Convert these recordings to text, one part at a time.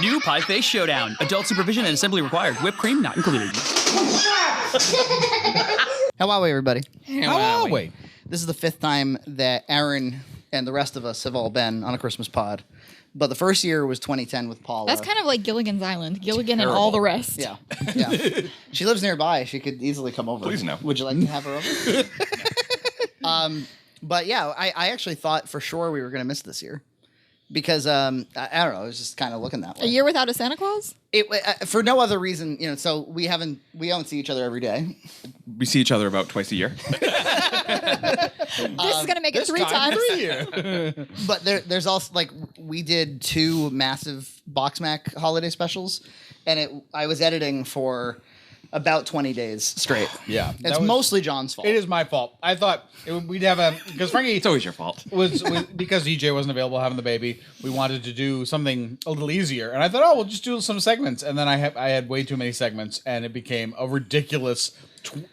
New Pie Face Showdown. Adult supervision and assembly required. Whipped cream not included. How are we, everybody? How are we? This is the 5th time that Aaron and the rest of us have all been on a Christmas pod. But the first year was 2010 with Paula. That's kind of like Gilligan's Island. Gilligan and all the rest. Yeah. She lives nearby. She could easily come over. Please no. Would you like to have her over? But yeah, I actually thought for sure we were going to miss this year. Because, I don't know, I was just kind of looking that way. A year without a Santa Claus? For no other reason, so we don't see each other every day. We see each other about twice a year. This is going to make it 3 times. 3 years. But there's also, like, we did 2 massive Box Mac holiday specials, and I was editing for about 20 days straight. Yeah. It's mostly John's fault. It is my fault. I thought we'd have because Frankie... It's always your fault. was because DJ wasn't available having the baby, we wanted to do something a little easier. And I thought, we'll just do some segments. And then I had way too many segments, and it became a ridiculous...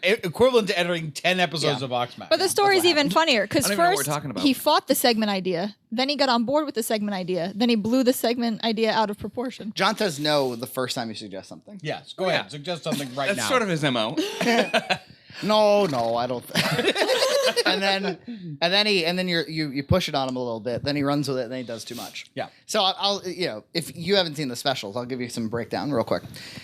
equivalent to editing 10 episodes of Box Mac. But the story's even funnier because I don't even know what first we're talking about. he fought the segment idea, then he got on board with the segment idea, then he blew the segment idea out of proportion. John says no the first time you suggest something. Yes, go ahead. Suggest something right That's now. sort of his MO. No, I don't. and then you push it on him a little bit. Then he runs with it. And then he does too much. Yeah. So I'll if you haven't seen the specials, I'll give you some breakdown real quick.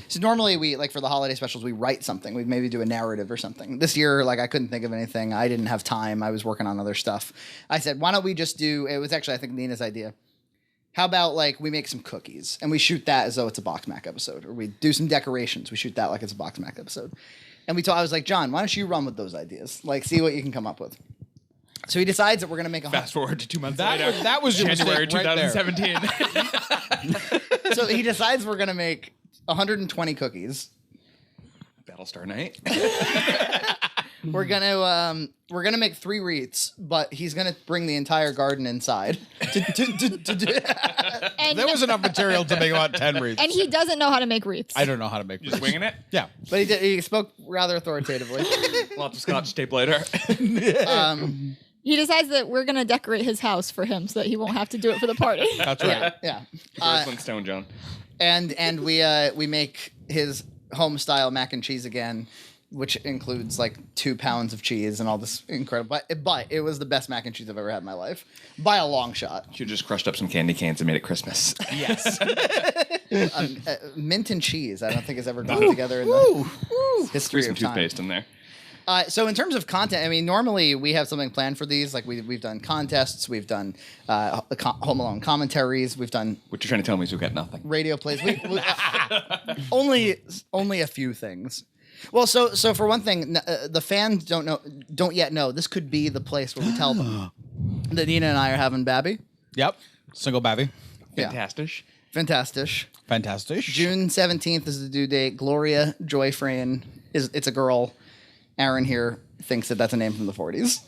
So normally we for the holiday specials we write something. We'd maybe do a narrative or something. This year I couldn't think of anything. I didn't have time. I was working on other stuff. I said, why don't we just do? It was actually I think Nina's idea. How about we make some cookies and we shoot that as though it's a Box Mac episode, or we do some decorations. We shoot that like it's a Box Mac episode. And I was like, John, why don't you run with those ideas? See what you can come up with. So he decides that we're going to make a... Fast forward to 2 months later. That was your January mistake right there. 2017. So he decides we're going to make 120 cookies. Battlestar Night. We're gonna make 3 wreaths, but he's gonna bring the entire garden inside. And, There was enough material to make about 10 wreaths. and he doesn't know how to make wreaths. I don't know how to make Just wreaths. winging it. Yeah. But he spoke rather authoritatively. Lots of scotch tape later. He decides that we're going to decorate his house for him so that he won't have to do it for the party. That's right. Yeah. Porcelain Stone John. And we make his home style mac and cheese again, which includes 2 pounds of cheese and all this incredible. But it was the best mac and cheese I've ever had in my life by a long shot. You just crushed up some candy cans and made it Christmas. Yes. Mint and cheese, I don't think has ever gone together in the history Some of time. toothpaste in there. So in terms of content, I mean, normally we have something planned for these. We've done contests, we've done Home Alone commentaries, we've done What you're trying to tell me is we got nothing. radio plays. Only a few things. Well, so for one thing, the fans don't yet know. This could be the place where we tell them that Nina and I are having Babby. Yep. Single babby. Fantastic. Fantastic. Fantastic. June 17th is the due date. Gloria Joyfrain it's a girl. Aaron here thinks that that's a name from the 40s.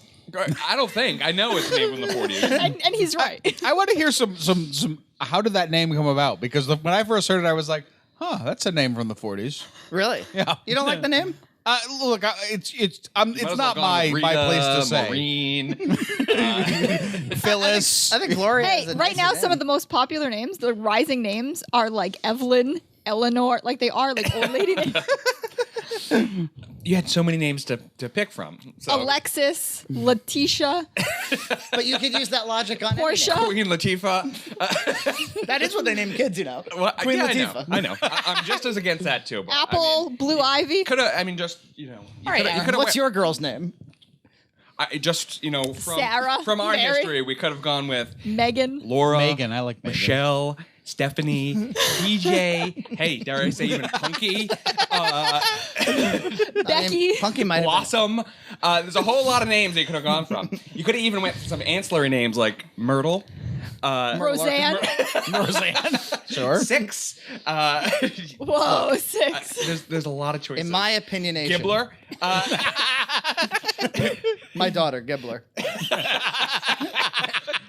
I don't think. I know it's named from the 40s. and he's right. I want to hear some. How did that name come about? Because when I first heard it, I was like, that's a name from the 40s. Really? Yeah. You don't like the name? Look, it's not my place to say. Maureen. Phyllis. I think Gloria Hey, is a right nicer now, name. some of the most popular names, the rising names, are Evelyn, Eleanor. They are old lady names. You had so many names to pick from. So. Alexis, Letitia, But you could use that logic on Portia. any Queen Latifah. name. That is what they name kids, Well, Queen yeah, Latifah. I know. I'm just as against that too. But Apple, Blue Ivy. Could have. I mean, just All right, Aaron, What's your girl's name? Sarah, from our Mary. history, we could have gone with Megan. Laura, Megan. I like Megan. Michelle, Stephanie, DJ. Hey, dare I say even Punky, Becky. Punky might have Blossom. There's a whole lot of names that you could have gone from. You could have even went for some ancillary names like Myrtle. Roseanne. Roseanne. Sure. Six. Whoa, 6. There's a lot of choices. In my opinionation. Gibbler. My daughter, Gibbler.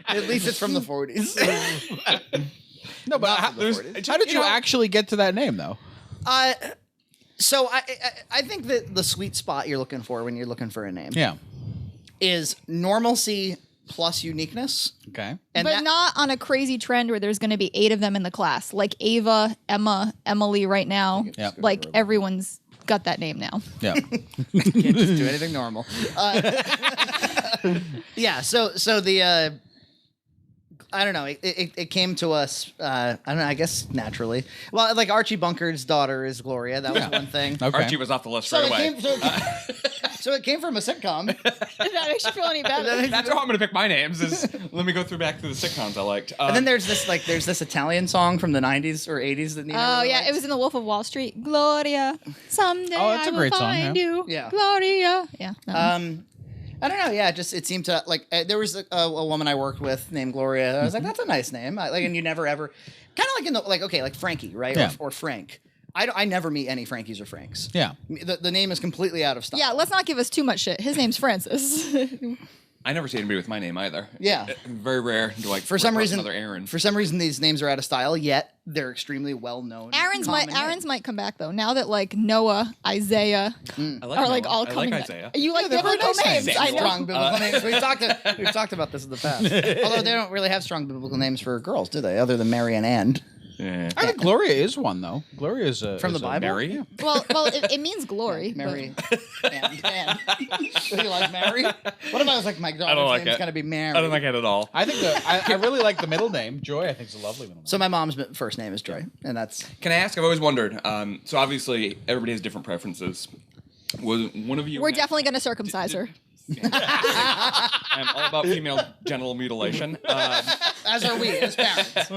At least it's from the 40s. No, but how did you actually get to that name, though? So I think that the sweet spot you're looking for when you're looking for a name Yeah. is normalcy plus uniqueness. Okay. And but not on a crazy trend where there's going to be 8 of them in the class. Like Ava, Emma, Emily right now. Yeah. Like everyone's got that name now. Yeah. Can't just do anything normal. Yeah. So the I don't know. It came to us. I don't know. I guess naturally. Well, like Archie Bunker's daughter is Gloria. That was one thing. Okay. Archie was off the list So right it, away. came, so it came from a sitcom. If that makes you feel any better. That's how I'm gonna pick my names. Is let me go back through the sitcoms I liked. And then there's this Italian song from the 90s or 80s that Nina Oh really yeah, liked. it was in The Wolf of Wall Street. Gloria, someday Oh, that's I a will great song, find yeah. you. Yeah. Gloria. Yeah. that one. I don't know. Yeah, it seemed to like there was a woman I worked with named Gloria. I was like, that's a nice name. And you never ever kind of like in the like Frankie, right? Yeah. Or Frank. I never meet any Frankies or Franks. Yeah. The name is completely out of style. Yeah, let's not give us too much shit. His name's Francis. I never see anybody with my name either. Yeah. Very rare to like For some reason, another Aaron. these names are out of style. Yet they're extremely well known. Aaron's common names. might come back though. Now that like Noah, Isaiah I like are like Noah. all I coming like back. Isaiah. You like they're very biblical nice names. names. I know. Strong biblical names. We've talked about this in the past. Although they don't really have strong biblical names for girls, do they? Other than Mary and Ann. Yeah. I think Gloria is one though. Gloria is a From the Bible? Mary. Yeah. Well, it means glory. Mary and Ann. Do you like Mary? What if I was like, my daughter's like name's it. going to be Mary? I don't like it at all. I think I really like the middle name. Joy, I think, is a lovely middle name. So my mom's first name is Joy, and that's Can I ask? I've always wondered. So obviously everybody has different preferences. Was one of you? We're definitely going to circumcise her. I'm all about female genital mutilation. as are we as parents.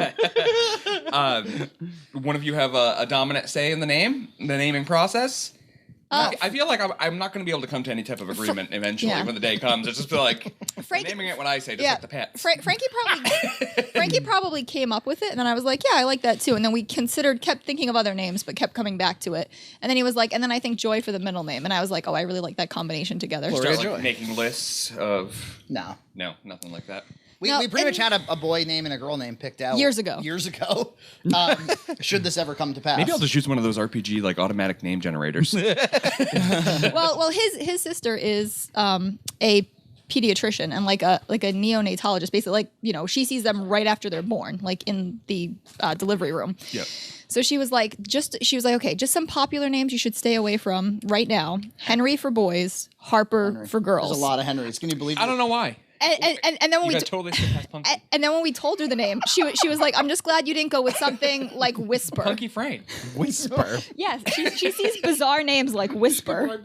One of you have a dominant say in the naming process. I feel like I'm not going to be able to come to any type of agreement eventually Yeah. when the day comes. It's just feel like Frank- naming it when I say, just Yeah, like the pets. Frankie probably came up with it, and then I was like, yeah, I like that too. And then we kept thinking of other names, but kept coming back to it. And then he was like, and then I think Joy for the middle name, and I was like, oh, I really like that combination together. Gloria Start like Joy. making lists of No. nothing like that. We No, pretty much and- had a boy name and a girl name picked out Years ago. Should this ever come to pass? Maybe I'll just use one of those RPG like automatic name generators. well, his sister is a pediatrician and like a neonatologist. Basically, like she sees them right after they're born, like in the delivery room. Yep. So she was like, okay, just some popular names you should stay away from right now. Henry for boys, Harper for girls. There's a lot of Henrys. Can you believe I don't know why. And then when You we got totally surpassed Punky. and then when we told her the name, she was like, I'm just glad you didn't go with something like Whisper. Punky Frame. Whisper. Yes, she sees bizarre names like Whisper.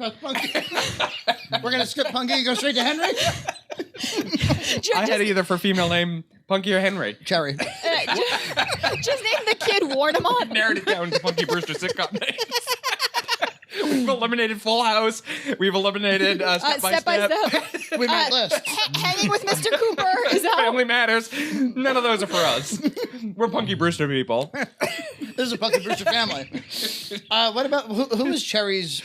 We're gonna skip Punky and go straight to Henry. I had either for female name Punky or Henry. Cherry. Just name the kid Warnamont. Narrowed it down to Punky Brewster sitcom names. We've eliminated Full House. We've eliminated Step by Step. We made lists. Hanging with Mr. Cooper is out. Family Matters. None of those are for us. We're Punky Brewster people. This is a Punky Brewster family. What about who is Cherry's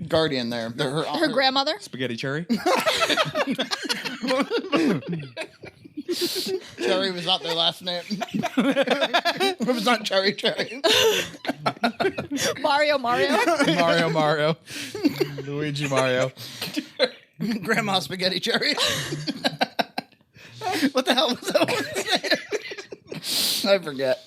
guardian there? Her grandmother. Spaghetti Cherry. Cherry was not their last name. It was not Cherry. Mario. Mario. Luigi Mario. Grandma Spaghetti Cherry. What the hell was that one? I forget.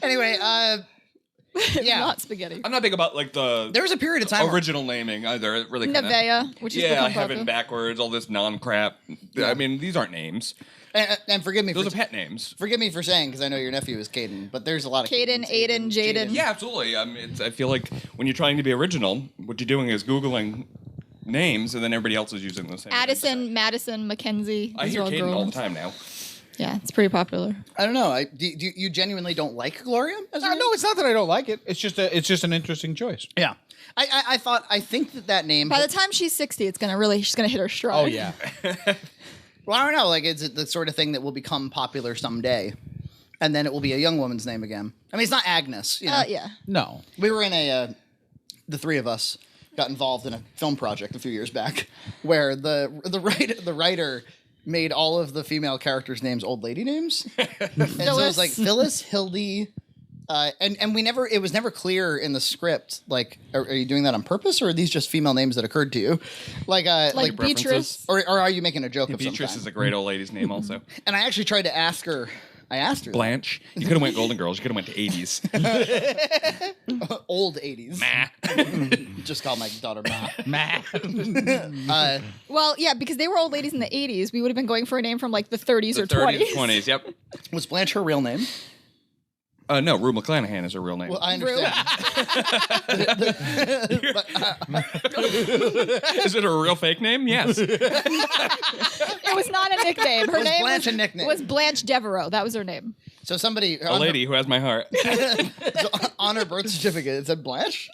Anyway, yeah. Not spaghetti. I'm not big about like the There was a period of time where- original naming either. It really kind of Nevea, which is yeah, become heaven popular. backwards, all this non-crap. I mean, these aren't names. and forgive me Those are for pet names. forgive me for saying because I know your nephew is Caden, but there's a lot of Caden, Aiden, Jaden. Yeah, absolutely. I feel like when you're trying to be original, what you're doing is Googling names, and then everybody else is using the same. Addison, Madison, Mackenzie. I These hear are all Caden all the girls. time now. Yeah, it's pretty popular. I don't know. You genuinely don't like Gloria? As a name? No, it's not that I don't like it. It's just an interesting choice. Yeah. I think that name. By the time she's 60, she's gonna hit her stride. Oh yeah. Well, I don't know. Like, it's the sort of thing that will become popular someday, and then it will be a young woman's name again. I mean, it's not Agnes. You know? Yeah. No. We were in the three of us got involved in a film project a few years back, where the writer made all of the female characters' names old lady names. And so it was like Phyllis, Hildy, And it was never clear in the script, like, are you doing that on purpose, or are these just female names that occurred to you? Like Beatrice. or are you making a joke of some Beatrice kind? is a great old lady's name also. And I actually tried to ask her. I asked her. Blanche. You could have went Golden Girls. You could have went to 80s. Old 80s. Ma. Just call my daughter Ma. Well, yeah, because they were old ladies in the 80s. We would have been going for a name from like the 30s or 20s. 20s, yep. Was Blanche her real name? No, Rue McClanahan is her real name. Well, I understand. Is it a real fake name? Yes. It was not a nickname. Her Was name Blanche a nickname? was Blanche Devereaux. That was her name. So somebody A lady who has my heart. on her birth certificate it said Blanche.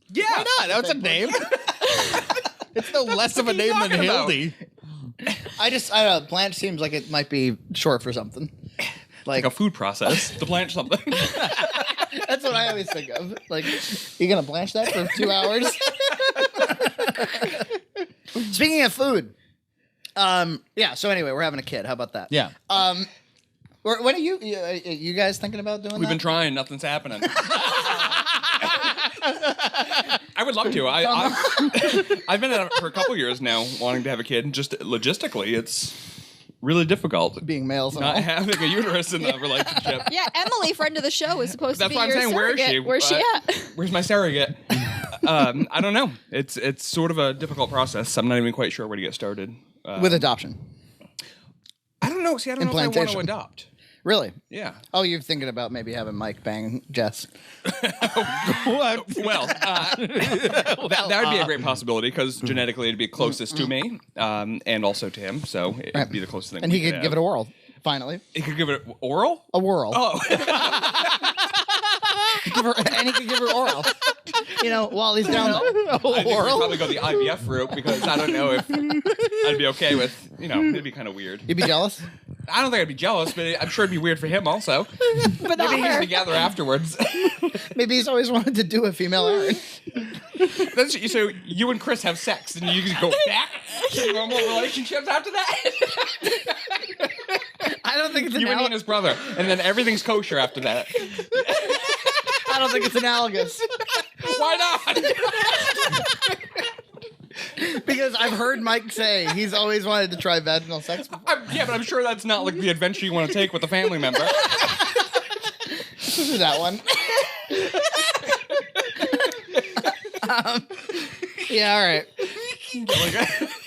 Yeah, why not? That's a name. It's no less of a name than talking about? Hildy. I don't know. Blanche seems like it might be short for something. Like a food process to blanch something. That's what I always think of. Like, you gonna blanch that for 2 hours? Speaking of food, yeah. So anyway, we're having a kid. How about that? Yeah. When are you guys thinking about doing We've that? been trying. Nothing's happening. I would love to. I've been at it for a couple years now, wanting to have a kid. And just logistically, it's really difficult. Being males and Not all. having a uterus in the relationship. Yeah, Emily, friend of the show, is supposed That's to be what I'm your saying. Where is surrogate. she? Where's she at? Where's my surrogate? I don't know. It's sort of a difficult process. I'm not even quite sure where to get started. With adoption. I don't know. See, I don't know if I want to Implantation. adopt. Really? Yeah. Oh, you're thinking about maybe having Mike bang Jess. What? Well, that would be a great possibility because genetically it'd be closest to me and also to him. So it'd be the closest thing. And he could give it a whirl, finally. He could give it oral? A whirl. Oh. And he could give her oral. You know, while he's down I think we'd probably go the IVF route because I don't know if I'd be okay with, it'd be kind of weird. You'd be jealous? I don't think I'd be jealous, but I'm sure it'd be weird for him also. But not Maybe he's her. together afterwards. Maybe he's always wanted to do a female Aaron. So you and Chris have sex and you can go back to normal relationships after that? I don't think it's You and analogous. his brother. And then everything's kosher after that. I don't think it's analogous. Why not? Because I've heard Mike say he's always wanted to try vaginal sex before. Yeah, but I'm sure that's not like the adventure you want to take with a family member. This is that one. Yeah, all right.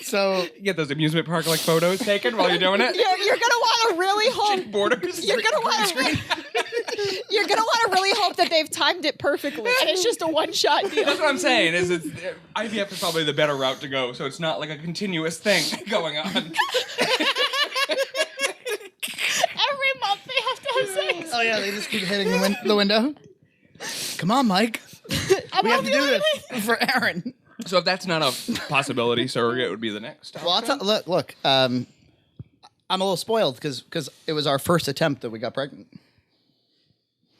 So You get those amusement park like photos taken while you're doing it. You're gonna want to really hope. Borders. You're gonna want to. You're gonna want to really hope that they've timed it perfectly, and it's just a one-shot deal. That's what I'm saying. IVF is probably the better route to go, so it's not like a continuous thing going on. Every month they have to have sex. oh yeah, they just keep hitting the window. Come on, Mike. We have to do this for Aaron. So if that's not a possibility, surrogate would be the next. Well, look. I'm a little spoiled because it was our first attempt that we got pregnant.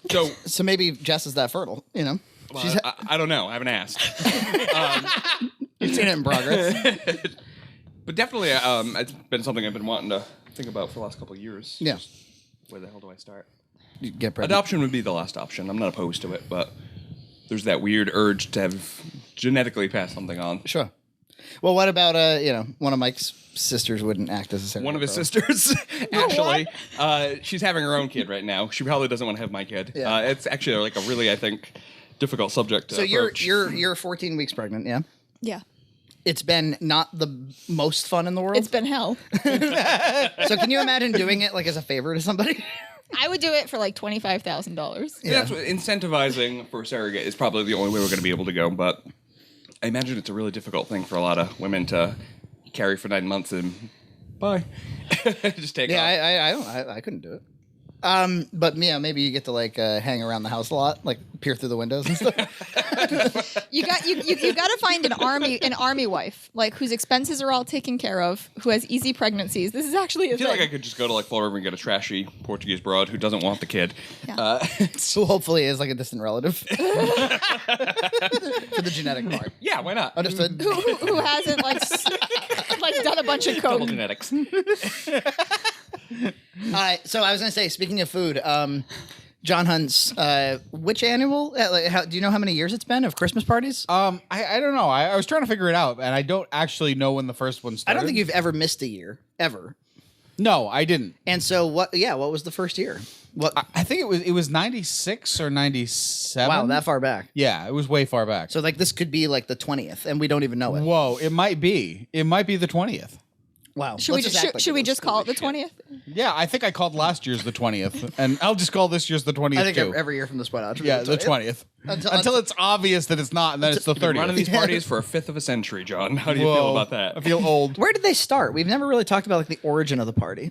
So maybe Jess is that fertile, Well, I don't know. I haven't asked. You've seen it in progress. But definitely, it's been something I've been wanting to think about for the last couple of years. Yeah. Just where the hell do I start? You get pregnant. Adoption would be the last option. I'm not opposed to it, but there's that weird urge to have genetically pass something on. Sure. Well, what about one of Mike's sisters wouldn't act as a surrogate? One of his sisters, actually, she's having her own kid right now. She probably doesn't want to have my kid. Yeah. It's actually like a really, I think, difficult subject to So approach. you're 14 weeks pregnant, yeah? Yeah, It's been not the most fun in the world. it's been hell. So can you imagine doing it like as a favor to somebody? I would do it for like $25,000. Yeah, that's what, incentivizing for surrogate is probably the only way we're going to be able to go. But I imagine it's a really difficult thing for a lot of women to carry for 9 months and bye, just take off. I couldn't do it. But yeah, maybe you get to like hang around the house a lot, like peer through the windows and stuff. You got to find an army wife, like whose expenses are all taken care of, who has easy pregnancies. This is actually a I feel thing. like I could just go to like Fall River and get a trashy Portuguese broad who doesn't want the kid. Yeah. So hopefully is like a distant relative for the genetic part. Yeah, why not? Understood. who hasn't like done a bunch of Double coke. genetics. All right. So I was gonna say, speaking of food, John Hunt's which annual? Do you know how many years it's been of Christmas parties? I don't know. I was trying to figure it out, and I don't actually know when the first one I started. don't think you've ever missed a year ever. No, I didn't. And so what? Yeah, what was the first year? What? I think it was 96 or 97. Wow, that far back. Yeah, it was way far back. So like this could be like the 20th, and we don't even know it. Whoa, it might be. It might be the 20th. Wow. Should we just call it the 20th? Yeah, I think I called last year's the 20th, and I'll just call this year's the 20th I think too. every year from this point on. Yeah, the 20th. Until it's obvious that it's not, and then it's the 30th. Running these parties for a fifth of a century, John. How do you feel about that? I feel old. Where did they start? We've never really talked about like the origin of the party.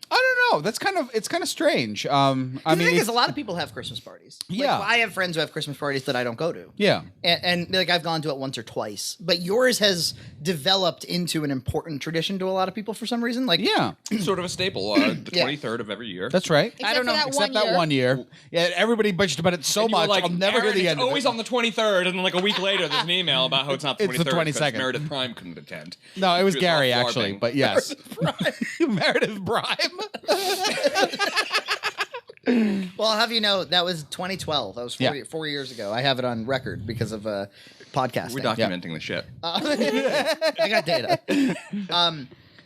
I don't know. That's kind of strange. I mean, The thing is, a lot of people have Christmas parties. Like, Yeah. I have friends who have Christmas parties that I don't go to. yeah. And like I've gone to it once or twice, but yours has developed into an important tradition to a lot of people for some reason. Like, Yeah, Sort of a staple. The Yeah. 23rd of every year. that's right. Except for that Except that one year. Yeah, everybody bitched about it so And you were much. like, I'll never hear Aaron, the end it's of always it. on the 23rd, and then like a week later, there's an email about how it's not the 23rd. It's the 'cause 22nd. Meredith Prime couldn't attend. No, it was She Gary off actually, LARPing. but yes. Meredith Brime. well, I'll have you know that was 2012. That was 4 years ago. I have it on record because of podcasting. We're documenting the shit. I got data.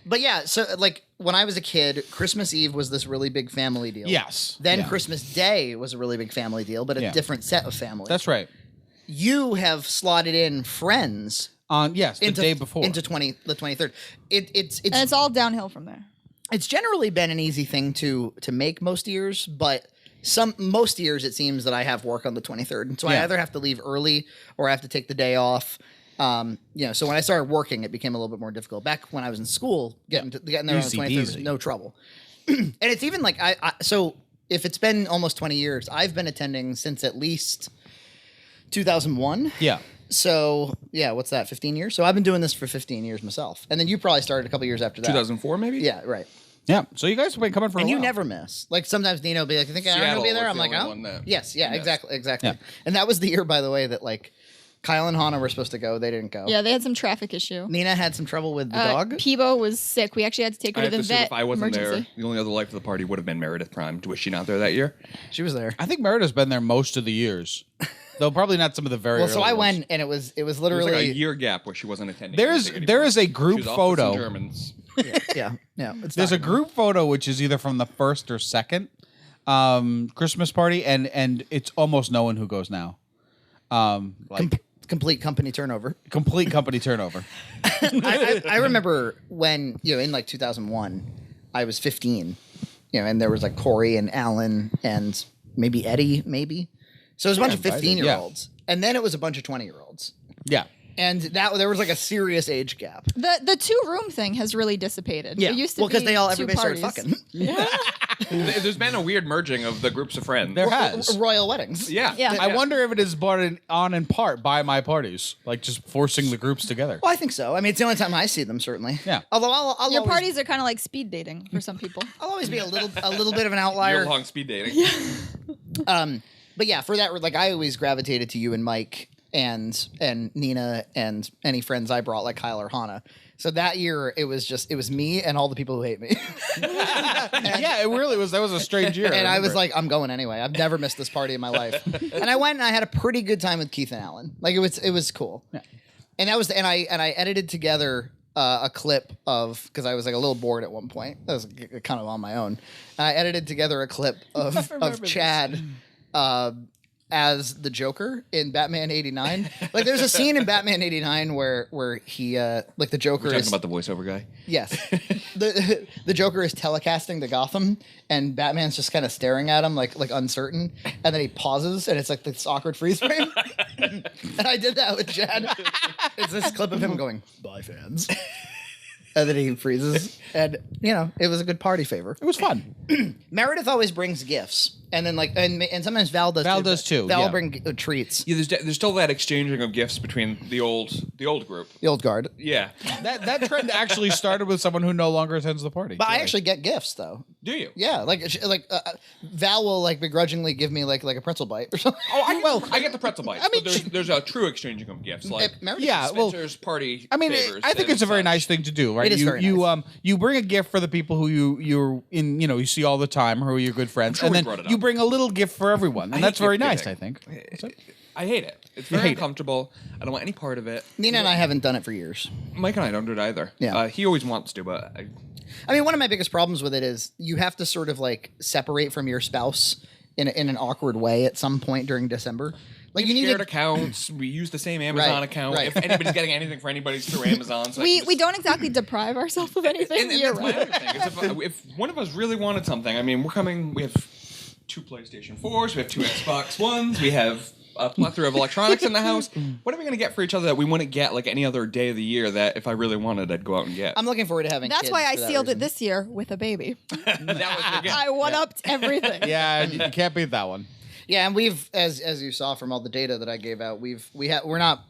But yeah, so like when I was a kid, Christmas Eve was this really big family deal. Yes. Then Yeah. Christmas Day was a really big family deal, but a Yeah. different set of families. That's right. You have slotted in friends Yes, the day before. into the 23rd. It's And it's all downhill from there. it's generally been an easy thing to make most years, but most years it seems that I have work on the 23rd, and so I Yeah. either have to leave early or I have to take the day off. So when I started working, it became a little bit more difficult. Back when I was in school, getting there on the Easy 23rd was peasy. no trouble. And it's even like so if it's been almost 20 years, I've been attending since at least 2001. Yeah. So yeah, what's that? 15 years. So I've been doing this for 15 years myself, and then you probably started a couple years after that. 2004, maybe? Yeah, right. Yeah. So you guys have been coming for a And while. you never miss. Like sometimes Nino will be like, "I think Aaron will be Seattle there." was I'm the like, only "Oh, one that yes, yeah, you missed. exactly." Yeah. And that was the year, by the way, that like Kyle and Hannah were supposed to go. They didn't go. Yeah, they had some traffic issue. Nina had some trouble with the dog. Peebo was sick. We actually had to take her I to have the to assume vet. if I wasn't emergency. there, the only other life of the party would have been Meredith Prime. Was she not there that year? She was there. I think Meredith's been there most of the years, though probably not some of the very. Well, so early I ones. went, and it was There was literally like a year gap where she wasn't attending. There anything is a anymore. group She was off with some photo. Germans. yeah. It's There's a documented. group photo which is either from the first or second Christmas party, and it's almost no one who goes now. Complete company turnover. Complete company turnover. I remember when in like 2001, I was 15. And there was like Corey and Alan and maybe Eddie, maybe. So it was a bunch of invited, 15-year-olds, and then it was a bunch of 20-year-olds. Yeah. And there was like a serious age gap. The 2-room thing has really dissipated. It used to because be everybody two started parties. fucking. There's been a weird merging of the groups of friends. There has. Royal weddings. Yeah. Yeah. I wonder if it is brought on in part by my parties, like just forcing the groups together. Well, I think so. I mean, it's the only time I see them, certainly. Yeah. Although I'll Your always, parties are kind of like speed dating for some people. I'll always be a little bit of an outlier. Year long speed dating. But yeah, for that, like I always gravitated to you and Mike and Nina and any friends I brought, like Kyle or Hannah. So that year, it was me and all the people who hate me. Yeah, it really was. That was a strange year. And I was remember. like, I'm going anyway. I've never missed this party in my life. And I went and I had a pretty good time with Keith and Alan. Like it was cool. Yeah. And that was I edited together a clip of, because I was like a little bored at one point. That was kind of on my own. And I edited together a clip of Chad as the Joker in Batman '89. Like there's a scene in Batman '89 where he like the Joker We're talking is about the voiceover guy. yes, the Joker is telecasting to Gotham, and Batman's just kind of staring at him like uncertain, and then he pauses, and it's like this awkward freeze frame. And I did that with Chad. It's this clip of him going, "Bye, fans," and then he freezes, and it was a good party favor. it was fun. Meredith always brings gifts, and then and sometimes Val does. Val does too, Val will yeah. bring treats. Yeah, there's still that exchanging of gifts between the old group. The old guard. Yeah. That trend actually started with someone who no longer attends the party. But I actually get gifts though. Do you? Yeah, Val will begrudgingly give me like a pretzel bite or something. Oh, I get the pretzel bites. I mean, but there's a true exchanging of gifts. Like Meredith- yeah, well, Spencer's party. I mean, favors I think and it's a very such. nice thing to do, right? It is very nice. You bring a gift for the people who you see all the time, who are your good friends, sure and we then brought it up. you bring a little gift for everyone, and that's very nice. I think. I hate it. It's very uncomfortable. I don't want any part of it. Nina and I haven't done it for years. Mike and I don't do it either. Yeah. He always wants to, but I mean, one of my biggest problems with it is you have to sort of like separate from your spouse in an awkward way at some point during December. Like you need shared accounts. We use the same Amazon account. right. If anybody's getting anything for anybody's through Amazon, so We don't exactly deprive ourselves of anything. And You're that's my right. other thing. Is if one of us really wanted something, I mean, we have 2 PlayStation 4s, we have 2 Xbox Ones, we have a plethora of electronics in the house. What are we going to get for each other that we wouldn't get like any other day of the year that if I really wanted, I'd go out and get? I'm looking forward to having That's kids why I for that sealed it reason. this year with a baby. That was the gift. I one-upped everything. Yeah, you can't beat that one. Yeah, and we've, as you saw from all the data that I gave out, we're not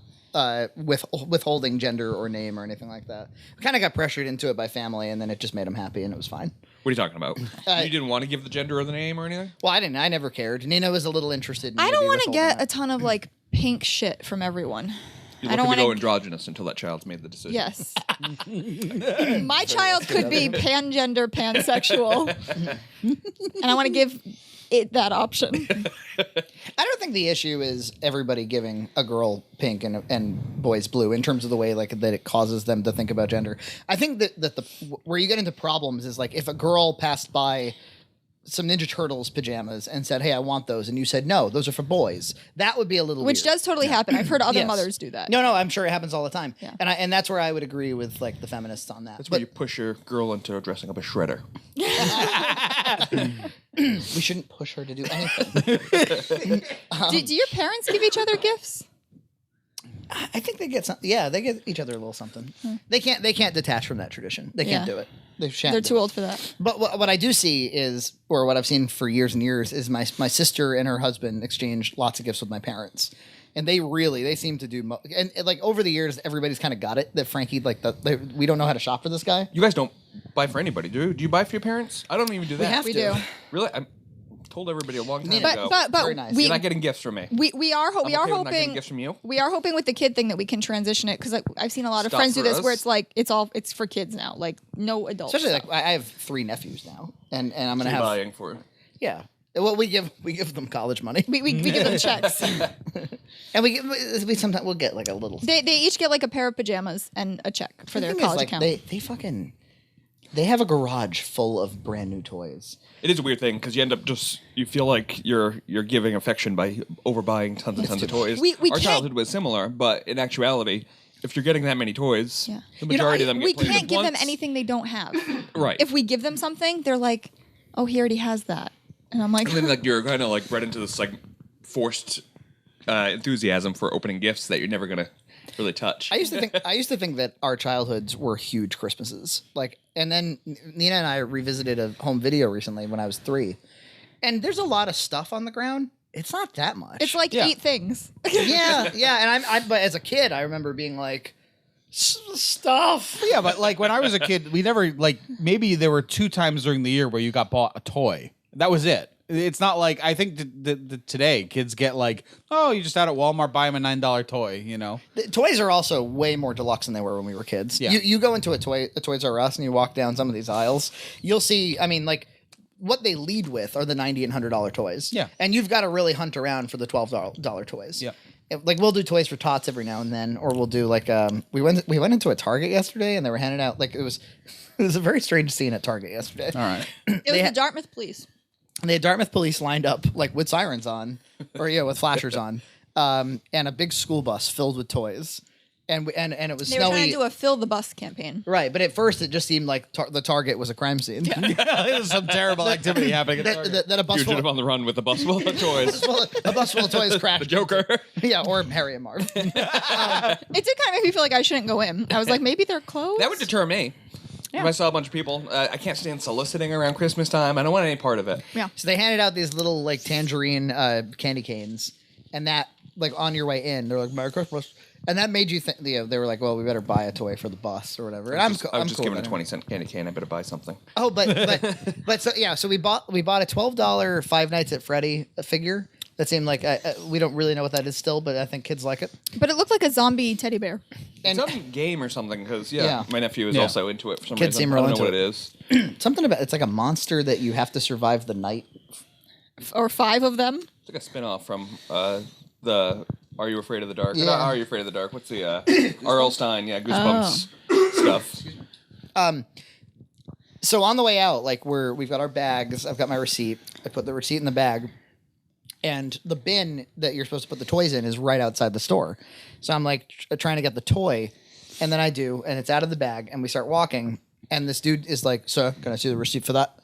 withholding gender or name or anything like that. We kind of got pressured into it by family, and then it just made them happy, and it was fine. What are you talking about? You didn't want to give the gender or the name or anything? Well, I didn't. I never cared. Nina was a little interested. In I don't want to withholding get a ton of like pink shit from everyone. You're I don't looking to want go androgynous until that child's made the decision. Yes. My child could be pangender, pansexual. And I want to give it that option. I don't think the issue is everybody giving a girl pink and boys blue in terms of the way like that it causes them to think about gender. I think that the where you get into problems is like if a girl passed by some Ninja Turtles pajamas and said, "Hey, I want those," and you said, "No, those are for boys." That would be a little Which weird. does totally happen. I've heard other Yes. mothers do that. No, I'm sure it happens all the time. Yeah. And that's where I would agree with like the feminists on that. That's where you push your girl into dressing up a shredder. We shouldn't push her to do anything. Do your parents give each other gifts? I think they get some. Yeah, they get each other a little something. They can't detach from that tradition. They can't Yeah. do it. They shan't. They're do too it. old for that. But what I do see is, or what I've seen for years and years, is my sister and her husband exchange lots of gifts with my parents, and they seem to do. And like over the years, everybody's kind of got it that Frankie we don't know how to shop for this guy. You guys don't buy for anybody, do you? Do you buy for your parents? I don't even do that. have We to. do. Really? I told everybody a long time But ago. Very nice. You're not getting gifts from me. We are I'm okay with not getting hoping gifts from you. we are hoping with the kid thing that we can transition it because I've seen a lot of Stop friends do for this us. where it's like it's for kids now, like no adults. Especially stuff. like I have 3 nephews now, and I'm gonna You're have buying for. yeah. Well, we give them college money, we give them checks. and we sometimes we'll get like a little. They each get like a pair of pajamas and a check for The their thing is, college like, account. they have a garage full of brand new toys. It is a weird thing because you end up you feel like you're giving affection by overbuying tons and tons of toys. We Our can't- childhood was similar, but in actuality, if you're getting that many toys, Yeah. the majority of them get we played can't with give them once. anything they don't have. Right. If we give them something, they're like, "Oh, he already has that," and I'm like, And then like you're kind of like bred into this like forced enthusiasm for opening gifts that you're never gonna really touch. I used to think that our childhoods were huge Christmases. Like, and then Nina and I revisited a home video recently when I was 3, and there's a lot of stuff on the ground. It's not that much. "It's like 8 things." yeah. And but as a kid, I remember being like, stuff. Yeah, but like when I was a kid, we never maybe there were 2 times during the year where you got bought a toy. That was it. It's not like I think today kids get like, oh, you just out at Walmart buy them a $9 toy, you know. The toys are also way more deluxe than they were when we were kids. Yeah. You go into a Toys R Us and you walk down some of these aisles, you'll see. I mean, like what they lead with are the $90 and $100 toys. Yeah. And you've got to really hunt around for the $12 toys. Yeah. Like we'll do toys for tots every now and then, or we'll do like we went into a Target yesterday and they were handing out like it was a very strange scene at Target yesterday. All right. It was the Dartmouth police. And they had Dartmouth police lined up like with sirens on, or with flashers on, and a big school bus filled with toys, and it was They were snowy. trying to do a fill the bus campaign. Right, but at first it just seemed like the Target was a crime scene. There's some terrible activity happening at Target. that a bus Fugitive full, on the run with a bus full of toys. a bus full of toys crashed. The Joker. Yeah, or Harry and Marv. It did kind of make me feel like I shouldn't go in. I was like, maybe they're closed. That would deter me. If I saw a bunch of people, I can't stand soliciting around Christmas time. I don't want any part of it. Yeah. So they handed out these little like tangerine candy canes, and that like on your way in, they're like Merry Christmas, and that made you think. They were like, well, we better buy a toy for the bus or whatever. And I I'm was just cool given a with it. 20-cent candy cane. I better buy something. Oh, but so yeah, so we bought a $12 Five Nights at Freddy figure. That seemed like we don't really know what that is still, but I think kids like it. But it looked like a zombie teddy bear. And It's some game or something because Yeah. my nephew is Yeah. also into it for some Kids reason. seem I real don't know into what it. it is. something about it's like a monster that you have to survive the night or 5 of them. It's like a spin-off from the Are You Afraid of the Dark? Yeah. Not Are You Afraid of the Dark? What's the R.L. Stein? Yeah, Goosebumps stuff. So on the way out, like we've got our bags. I've got my receipt. I put the receipt in the bag, and the bin that you're supposed to put the toys in is right outside the store. So I'm like trying to get the toy, and then I do, and it's out of the bag, and we start walking, and this dude is like, "Sir, can I see the receipt for that?"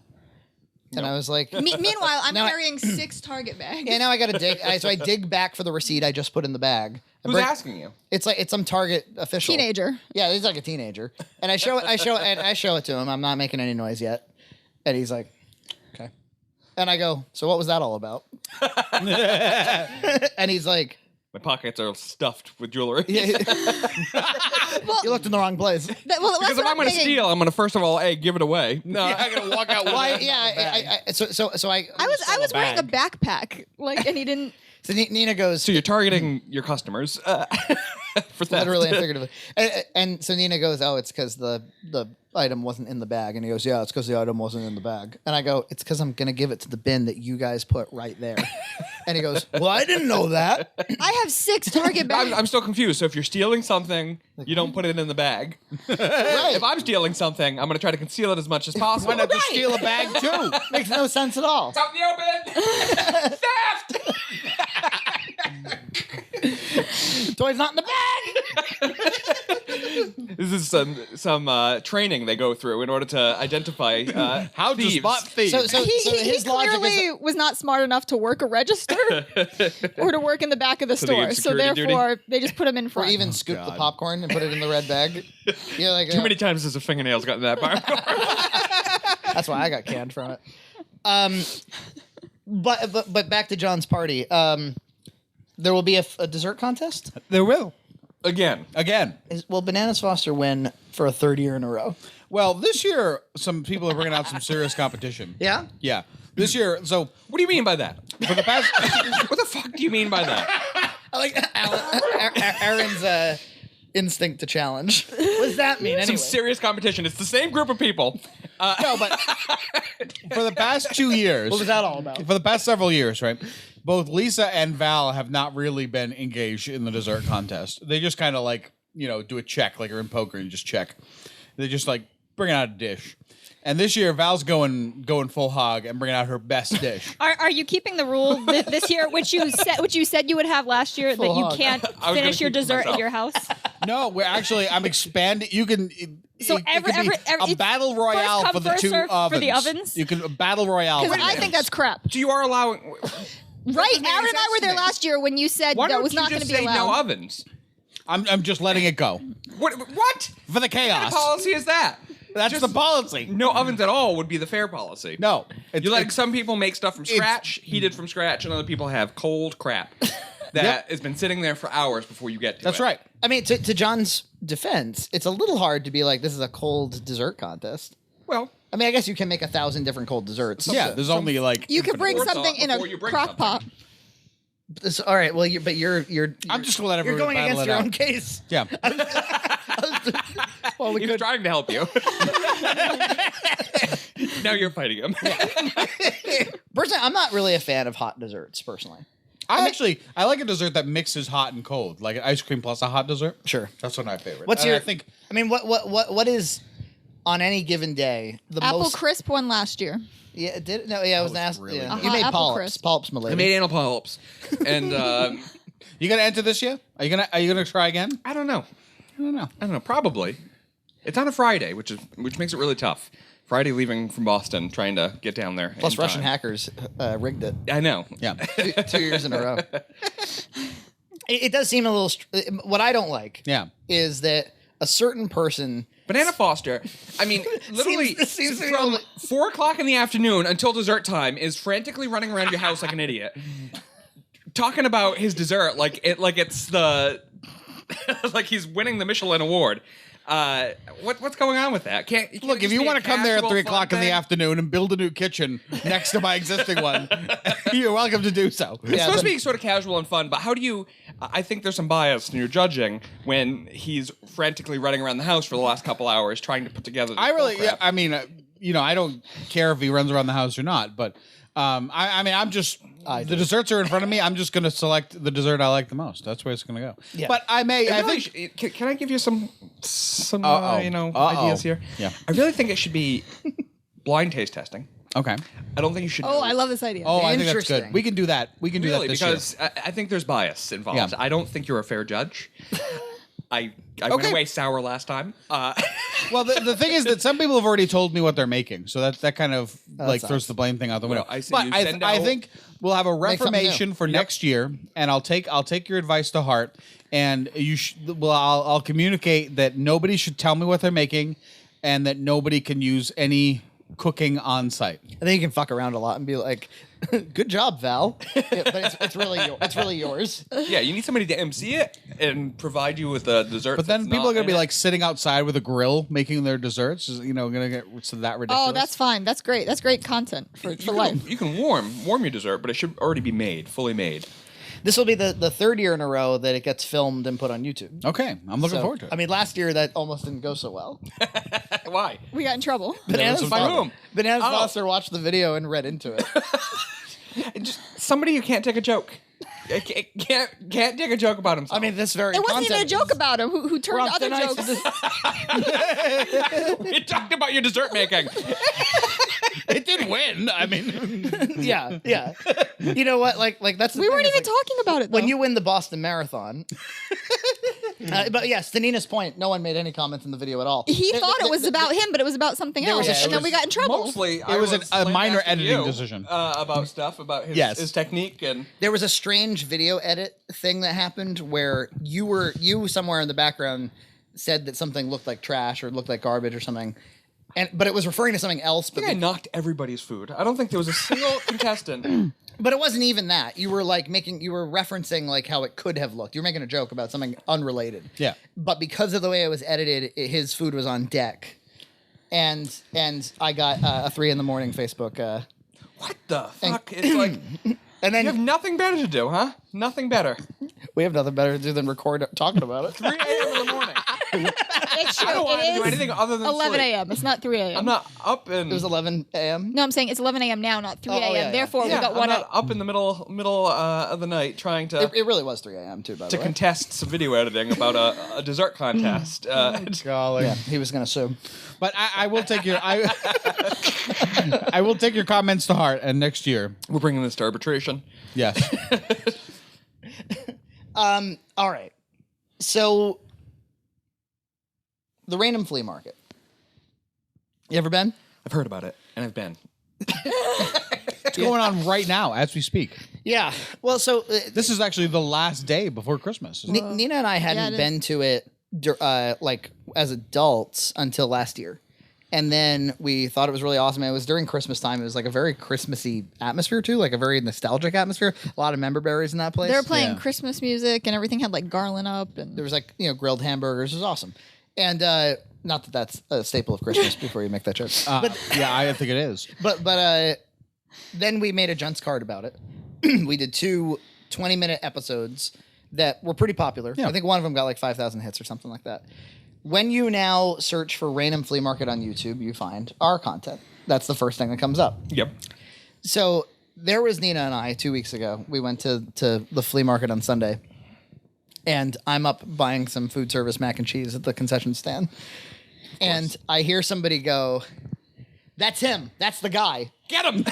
And I was like, Meanwhile, I'm Now I- carrying 6 Target bags. "Yeah, now I got to dig." So I dig back for the receipt I just put in the bag. I Who's break- asking you? It's like it's some Target official. Teenager. Yeah, he's like a teenager, and I show it to him. I'm not making any noise yet, and he's like, "Okay," and I go, "So what was that all about?" And he's like, My pockets are stuffed with jewelry. Well, "You looked in the wrong place." that's Because what if I'm going to thinking. steal, I'm going to first of all, give it away. No, I'm gonna walk out. With Why? it in the bag. Yeah. So I I was wearing a bag. backpack, like, and he didn't. So Nina goes, So you're targeting your customers for theft. literally and figuratively, and so Nina goes, "Oh, it's because the item wasn't in the bag," and he goes, "Yeah, it's because the item wasn't in the bag," and I go, "It's because I'm gonna give it to the bin that you guys put right there," and he goes, "Well, I didn't know that." I have 6 Target bags. I'm still confused. So if you're stealing something, you don't put it in the bag. Right. If I'm stealing something, I'm going to try to conceal it as much as possible. Why not just steal a bag too? Makes no sense at all. Out in the open! Theft! Toy's not in the bag. This is some training they go through in order to identify How to thieves. spot thieves? So He his logic clearly is was not smart enough to work a register or to work in the back of the So they store. give So security therefore, they just put him in or front. even scoop the God. popcorn and put it in the red bag. Yeah, like Too many times has a fingernails gotten that popcorn. That's why I got canned from it. But back to John's party. There will be a dessert contest. There will. Again. Will Bananas Foster win for a 3rd year in a row? Well, this year, some people are bringing out some serious competition. Yeah. Yeah. This year, so What do you mean by that? for the past, What the fuck do you mean by that? I like Aaron's instinct to challenge. What does that mean? Some Anyway, serious competition. It's the same group of people. no, but for the past 2 years, what was that all about? for the past several years, right? Both Lisa and Val have not really been engaged in the dessert contest. They just kind of like, do a check, like you're in poker and just check. They just like bring out a dish. And this year, Val's going full hog and bringing out her best dish. Are you keeping the rule this year, which you said you would have last year, Full that you hog. can't I was gonna finish your keep it dessert myself. at your house? No, I'm expanding. You can. So it could be a it's battle royale first come, for the first 2 serve ovens. for the ovens? You can a battle royale. Because for I the think ovens. that's crap. So you are allowing. Right? doesn't make Aaron and I sense were to there me. last year when you said Why that don't was you not going just to be say allowed. no ovens? I'm just letting it go What for the kind chaos. of policy is that? That's Just the policy. No ovens at all would be the fair policy. No, You let some people make stuff from scratch, heated from scratch, and other people have cold crap that has been sitting there for hours before you get to That's it. right. I mean, to John's defense, it's a little hard to be like, this is a cold dessert contest. Well, I mean, I guess you can make 1,000 different cold desserts. Yeah, there's only like You could bring forethought something in a before you bring crock something. pot. All right. Well, you're I'm just gonna let you're everyone going battle against it your out. own case. Yeah. Well, we he was could. trying to help you. Now you're fighting him. Personally, I'm not really a fan of hot desserts. Personally, I like a dessert that mixes hot and cold, like an ice cream plus a hot dessert. sure. That's one of my favorite. What's And your? I think I mean, what is on any given day the Apple most? Crisp won last year. Yeah, it did no. Yeah, I was was asked. really Yeah. good. You made Apple polyps. Crisp. Polyps, my lady. I made anal polyps, and you gonna enter this year. Are you gonna try again? I don't know. I don't know. I don't know. Probably. It's on a Friday, which makes it really tough. Friday, leaving from Boston, trying to get down there. Plus, in Russian time. hackers rigged it I know. Yeah. 2 years in a row. It does seem a little. What I don't like Yeah. is that a certain person. Banana Foster, I mean, literally seems to be from only- 4 o'clock in the afternoon until dessert time is frantically running around your house like an idiot, talking about his dessert like it's the like he's winning the Michelin award. What's going on with that? Look, if you want to come there at 3 o'clock in the afternoon and build a new kitchen next to my existing one, you're welcome to do so. It's supposed to be sort of casual and fun, but how do you? I think there's some bias in your judging when he's frantically running around the house for the last couple hours trying to put together. I don't care if he runs around the house or not, but I mean, the desserts are in front of me. I'm just going to select the dessert I like the most. That's where it's going to go. Yeah. But I think Can I give you some ideas here? Yeah. I really think it should be blind taste testing. okay. I don't think you should. Oh, I love this idea. Oh, I think that's good. Interesting. We can do that. We can do Really, that this because year. I think there's bias involved. Yeah. I don't think you're a fair judge. I went away sour last time. Well, the thing is that some people have already told me what they're making, so that kind of like sucks. throws the blame thing out the window. I see but you I send I out- think we'll have a Make something new. reformation for next year, and I'll take your advice to heart. And I'll communicate that nobody should tell me what they're making, and that nobody can use any cooking on site. I think you can fuck around a lot and be like, "Good job, Val," yeah, but it's really yours. Yeah, you need somebody to MC it and provide you with a dessert. But then that's people not are gonna in be it. like sitting outside with a grill making their desserts. Gonna get that ridiculous. Oh, that's fine. That's great. That's great content for life. You can warm your dessert, but it should already be made, fully made. This will be the third year in a row that it gets filmed and put on YouTube. okay. I'm looking So, forward to it. I mean, last year that almost didn't go so well. Why? We got in trouble. Bananas some problem. Bananas Oh. Foster watched the video and read into it. Just somebody who can't take a joke. Can't take a joke about himself. I mean, this very It wasn't even a content joke about him who turned We're on other thin ice. jokes. we talked about your dessert making. It did win. I mean, Yeah. You know what? Like that's the We thing weren't is, even like, talking about it though. when you win the Boston Marathon. But yes, to Nina's point, no one made any comments in the video at all. he thought it was about him, but it was about something There was else, a- and then we got in trouble. Mostly, It was a minor lambasting editing you, decision. About stuff, about Yes. his technique, and There was a strange video edit thing that happened where you somewhere in the background said that something looked like trash or looked like garbage or something. But it was referring to something else. I think I knocked everybody's food. I don't think there was a single contestant. But it wasn't even that. You were referencing like how it could have looked. You were making a joke about something unrelated. Yeah. But because of the way it was edited, his food was on deck, and I got a 3 a.m. Facebook. What the fuck? It's like And then you have nothing better to do, huh? Nothing better. we have nothing better to do than record talking about it. 3 a.m. in the morning. It's true. I don't want to It do is anything other than 11 sleep. a.m. It's not 3 a.m. I'm not up in. It was 11 a.m. No, I'm saying it's 11 a.m. now, not 3 a.m. yeah. Therefore, we got I'm one. not up in the middle of the night trying to It really was 3 a.m. too, by the way. contest some video editing about a dessert contest. golly. Yeah, he was gonna sue. But I will take your I will take your comments to heart, and next year, We're bringing this to arbitration. yes. All right. So the random flea market. You ever been? I've heard about it, and I've been. It's going on right now as we speak. Yeah. Well, so This is actually the last day before Christmas. isn't it? Nina and I hadn't it is. been to it like as adults until last year. And then we thought it was really awesome. And it was during Christmas time. It was like a very Christmassy atmosphere too, like a very nostalgic atmosphere. A lot of member berries in that place. They were playing Yeah. Christmas music, and everything had like garland up, and There was like, grilled hamburgers. It was awesome. And not that that's a staple of Christmas before you make that joke. Yeah, I think it is. But then we made a Junt's card about it. We did 2 20-minute episodes that were pretty popular. Yeah. I think one of them got like 5,000 hits or something like that. When you now search for random flea market on YouTube, you find our content. That's the first thing that comes up. Yep. So there was Nina and I 2 weeks ago. We went to the flea market on Sunday. And I'm up buying some food service mac and cheese at the concession stand. And I hear somebody go, "That's him. That's the guy." Get him!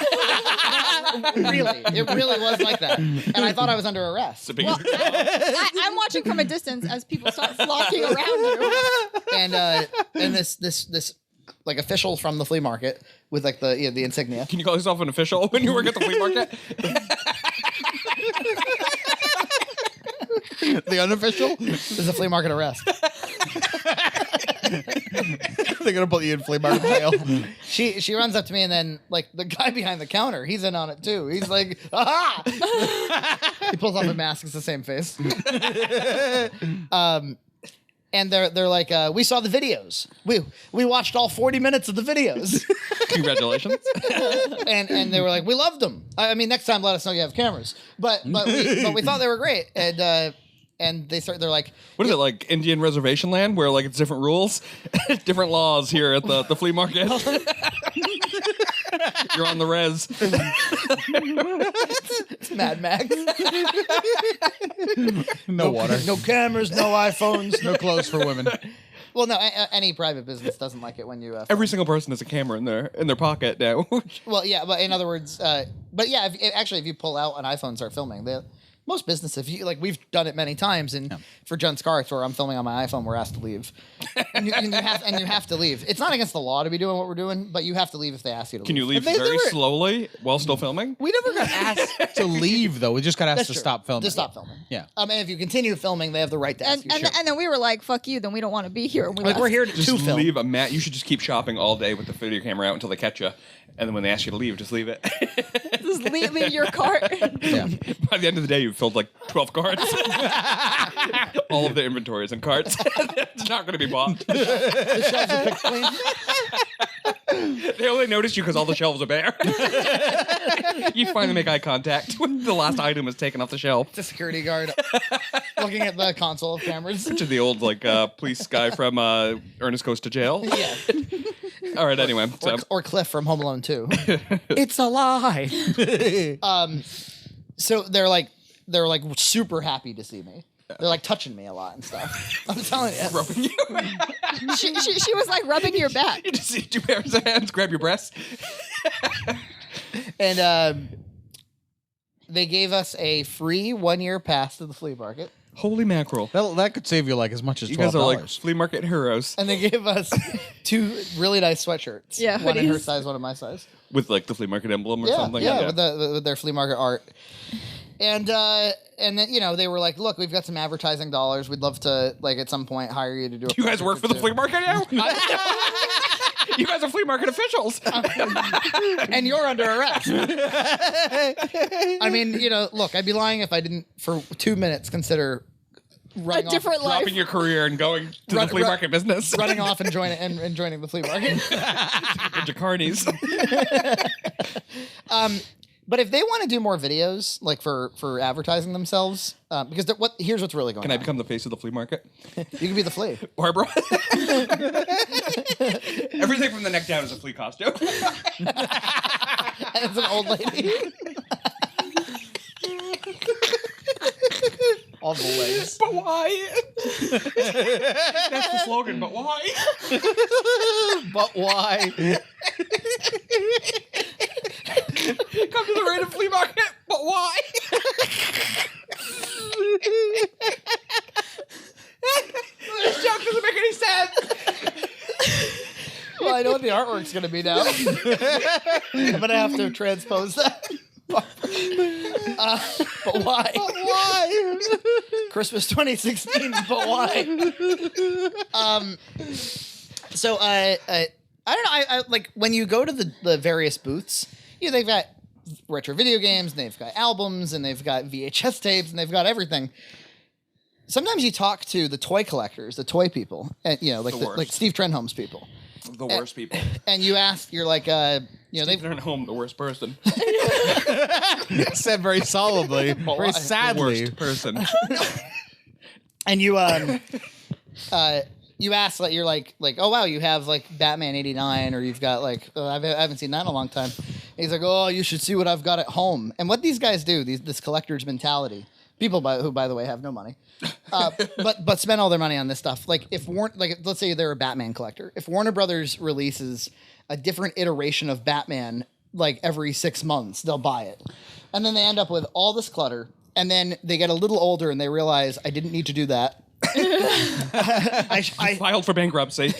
Really, it really was like that, and I thought I was under arrest. well, I'm watching from a distance as people start flocking around you. And this like official from the flea market with like the insignia. Can you call yourself an official when you work at the flea market? The unofficial? There's a flea market arrest. They're gonna put you in flea market jail. She runs up to me, and then like the guy behind the counter, he's in on it too. He's like, "Aha!" He pulls off a mask. It's the same face. And they're like, "We saw the videos. We watched all 40 minutes of the videos." Congratulations. and they were like, "We loved them. I mean, next time let us know you have cameras." But we thought they were great. And they're like, What is it, like Indian reservation land where like it's different rules? Different laws here at the flea market. You're on the res. It's Mad Max. No water. No cameras, no iPhones. No clothes for women. Well, no, any private business doesn't like it when you. Every single person has a camera in their pocket now. Well, yeah, but in other words, but yeah, if you pull out an iPhone and start filming, most businesses, if you like, we've done it many times, and for Junt's Carts, where I'm filming on my iPhone, we're asked to leave, and you have to leave. It's not against the law to be doing what we're doing, but you have to leave if they ask you to. Can you leave They very were- slowly while still filming? We never got asked to leave, though. We just got asked That's to true. stop filming. Just stop filming. Yeah. And if you continue filming, they have the right to ask And, you. and then we were like, "Fuck you!" Then we don't want to be here. And we Like left. we're here to Just film. leave a mat. You should just keep shopping all day with the video camera out until they catch you, and then when they ask you to leave, just leave it. Just leave your cart. Yeah. By the end of the day, you've filled like 12 carts. All of the inventory is in carts. It's not going to be bought. The shelves are picked clean. They only notice you because all the shelves are bare. You finally make eye contact when the last item is taken off the shelf. The security guard looking at the console of cameras. To the old like police guy from Ernest Goes to Jail. Yeah. All right. Anyway, so Or Cliff from Home Alone 2. It's a lie. So they're like super happy to see me. They're like touching me a lot and stuff. I'm telling you. rubbing you. she was like rubbing your back. You just see two pairs of hands grab your breasts. And they gave us a free 1-year pass to the flea market. Holy mackerel! That could save you like as much as You $12. guys are like flea market heroes And they gave us 2 really nice sweatshirts. Yeah, one in her hoodies. size, one in my size. with like the flea market emblem or Yeah, something. yeah, with their flea market art. And then they were like, "Look, we've got some advertising dollars. We'd love to like at some point hire you to do." You guys work for the flea market now? You guys are flea market officials. and you're under arrest. I mean, look, I'd be lying if I didn't for 2 minutes consider running different life. Dropping your career and going to Run- the flea run- market business. running off and joining the flea market. Bunch of carnies. But if they want to do more videos, like for advertising themselves, because here's what's really going Can on. I become the face of the flea market? You can be the flea. Barbara? Everything from the neck down is a flea costume. And it's an old lady. All the legs. But why? That's the slogan, but why? But why? Come to the random flea market, but why? This joke doesn't make any sense. Well, I know what the artwork's going to be now. I'm going to have to transpose that. But why? Why? Christmas 2016, but why? So I don't know. I like when you go to the various booths, they've got retro video games, and they've got albums, and they've got VHS tapes, and they've got everything. Sometimes you talk to the toy collectors, the toy people, and worst. like Steve Trenholm's people, The worst people. and you ask, you're like, they've They're at home, the worst person. Said very solemnly, very why? sadly. Worst person. and you you ask, like, you're like, oh wow, you have like Batman '89, or you've got like, I haven't seen that in a long time. And he's like, oh, you should see what I've got at home. And what these guys do, this collector's mentality, people who by the way have no money, but spend all their money on this stuff. Like let's say they're a Batman collector. If Warner Brothers releases a different iteration of Batman like every 6 months, they'll buy it, and then they end up with all this clutter. And then they get a little older and they realize, I didn't need to do that. I Filed for bankruptcy.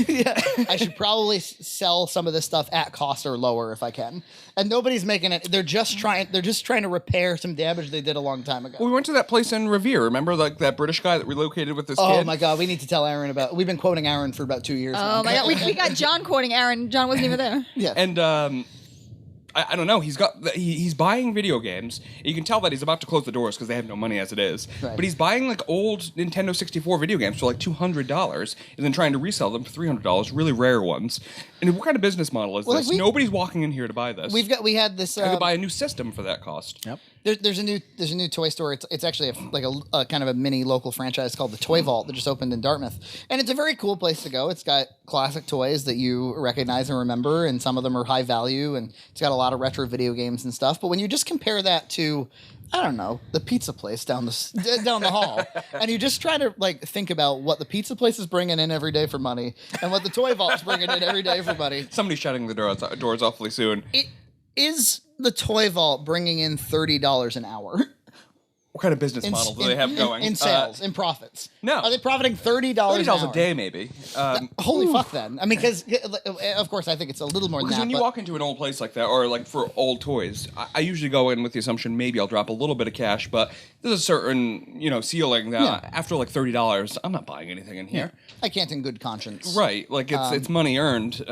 I should probably sell some of this stuff at cost or lower if I can. And nobody's making it. They're just trying to repair some damage they did a long time ago. We went to that place in Revere. Remember, like that British guy that relocated with his Oh kid? my God, we need to tell Aaron about. We've been quoting Aaron for about 2 years now. Oh my god, we got John quoting Aaron. John wasn't even there. Yeah. And I don't know. He's buying video games. You can tell that he's about to close the doors because they have no money as it is. Right. But he's buying like old Nintendo 64 video games for like $200 and then trying to resell them for $300, really rare ones. And what kind of business model is Well, this? like Nobody's walking in here to buy this. we had this. I could buy a new system for that cost. Yep. There's a new toy store. It's actually a kind of a mini local franchise called the Toy Vault that just opened in Dartmouth, and it's a very cool place to go. It's got classic toys that you recognize and remember, and some of them are high value, and it's got a lot of retro video games and stuff. But when you just compare that to, I don't know, the pizza place down the hall, and you just try to like think about what the pizza place is bringing in every day for money, and what the Toy Vault's bringing in every day for money. Somebody's shutting the doors awfully soon. Is the Toy Vault bringing in $30 an hour? What kind of business model do they have going? In sales, in profits. No. Are they profiting $30 $30 a day, maybe. Holy fuck, then. I mean, because, of course, I think it's a little more than Because that. when you walk into an old place like that, or like for old toys, I usually go in with the assumption maybe I'll drop a little bit of cash, but there's a certain, ceiling that after like $30, I'm not buying anything in here. I can't in good conscience. Right, like it's money earned.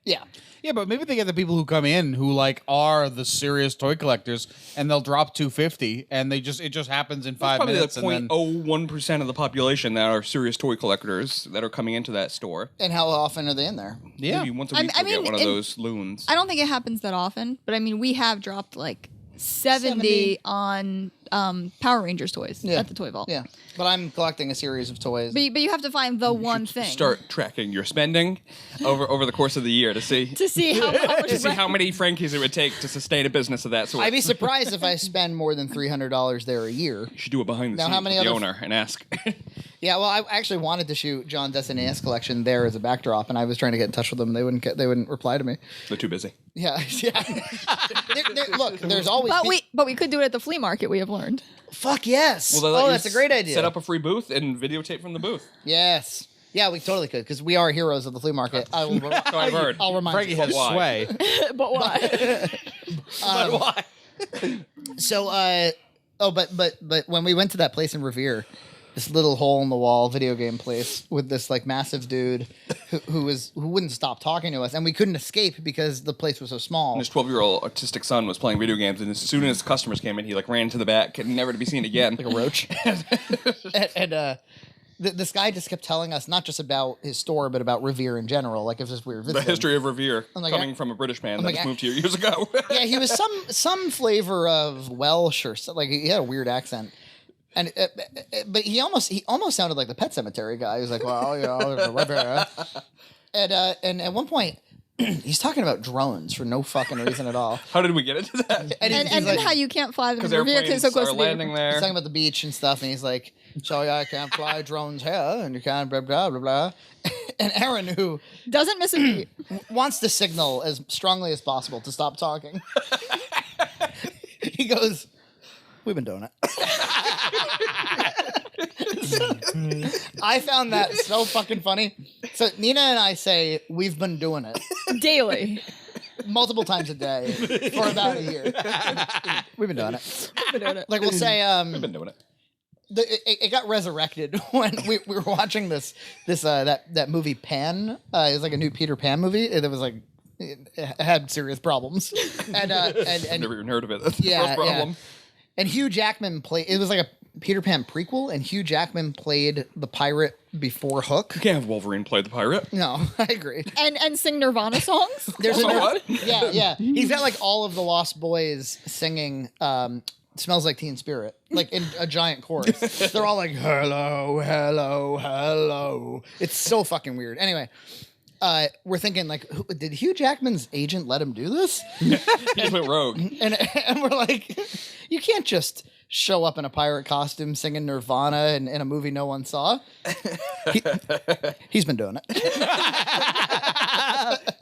Yeah. Yeah, but maybe they get the people who come in who like are the serious toy collectors, and they'll drop $250, and it just happens in 5 Probably minutes. like And then 0.01% of the population that are serious toy collectors that are coming into that store. And how often are they in there? yeah, Maybe once a week I you'll get mean, one of and- those loons. I don't think it happens that often, but I mean, we have dropped like 70 on Power Rangers toys at the Toy Vault. Yeah. But I'm collecting a series of toys. But you have to find the one thing. Start tracking your spending over the course of the year to see to see how much. to see how many Frankies it would take to sustain a business of that sort. I'd be surprised if I spend more than $300 there a year. You should do it behind the Now, scenes how many with the other- owner and ask. Yeah, well, I actually wanted to shoot John Desinee's collection there as a backdrop, and I was trying to get in touch with them. They wouldn't reply to me. They're too busy. Yeah, yeah. Look, there's always. But we could do it at the flea market. We have learned. Fuck yes. Well, they'll let you that's a great idea. Set up a free booth and videotape from the booth. Yes. Yeah, we totally could because we are heroes of the flea market. So I've heard. I'll remind Frankie you. has Why? sway. But why? But why? So, but when we went to that place in Revere, this little hole in the wall video game place with this like massive dude who wouldn't stop talking to us, and we couldn't escape because the place was so small. His 12-year-old autistic son was playing video games, and as soon as customers came in, he like ran to the back, and never to be seen again. Like a roach. and this guy just kept telling us not just about his store, but about Revere in general. Like if we were The visiting. history of Revere, like, coming from a British man that like, just moved here years ago. Yeah, he was some flavor of Welsh or something. Like he had a weird accent. And but he almost sounded like the Pet Cemetery guy. He was like, well, Revere. And at one point, he's talking about drones for no fucking reason at all. How did we get into that? And and how you can't fly them Because in Revere because airplanes so close are to the landing He's there. talking about the beach and stuff, and he's like, so yeah, I can't fly drones here, and you can't blah, blah, blah, blah. And Aaron, who Doesn't miss a beat. wants to signal as strongly as possible to stop talking, he goes, we've been doing it. I found that so fucking funny. So Nina and I say, we've been doing it Daily. multiple times a day for about a year. We've been doing it. Been doing it. Like we'll say, We've been doing it. it got resurrected when we were watching that movie Pan. It was like a new Peter Pan movie. It was like it had serious problems, and I've never even heard of it. That's the yeah, first problem. yeah. And Hugh Jackman played. It was like a Peter Pan prequel, and Hugh Jackman played the pirate before Hook. You can't have Wolverine play the pirate. No, I agree. And sing Nirvana songs. There's Also a what? yeah. He's got like all of the Lost Boys singing "Smells Like Teen Spirit," like in a giant chorus. They're all like "Hello, hello, hello." It's so fucking weird. Anyway, we're thinking like, did Hugh Jackman's agent let him do this? He just went rogue. And we're like, you can't just show up in a pirate costume singing Nirvana in a movie no one saw. He's been doing it.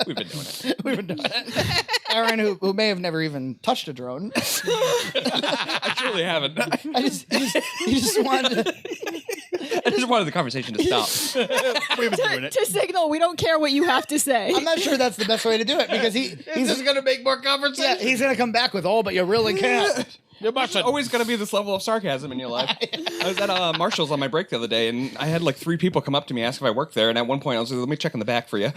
We've been doing it. We've been doing it. Aaron, who may have never even touched a drone, I truly haven't. he just wanted to. I just wanted the conversation to stop. We've been doing it. To signal, we don't care what you have to say. I'm not sure that's the best way to do it because he's just gonna make more conversation. yeah, he's gonna come back with, oh, but you really can't. You There's mustn't. always going to be this level of sarcasm in your life. I was at Marshall's on my break the other day, and I had like 3 people come up to me ask if I worked there. And at one point, I was like, "Let me check in the back for you."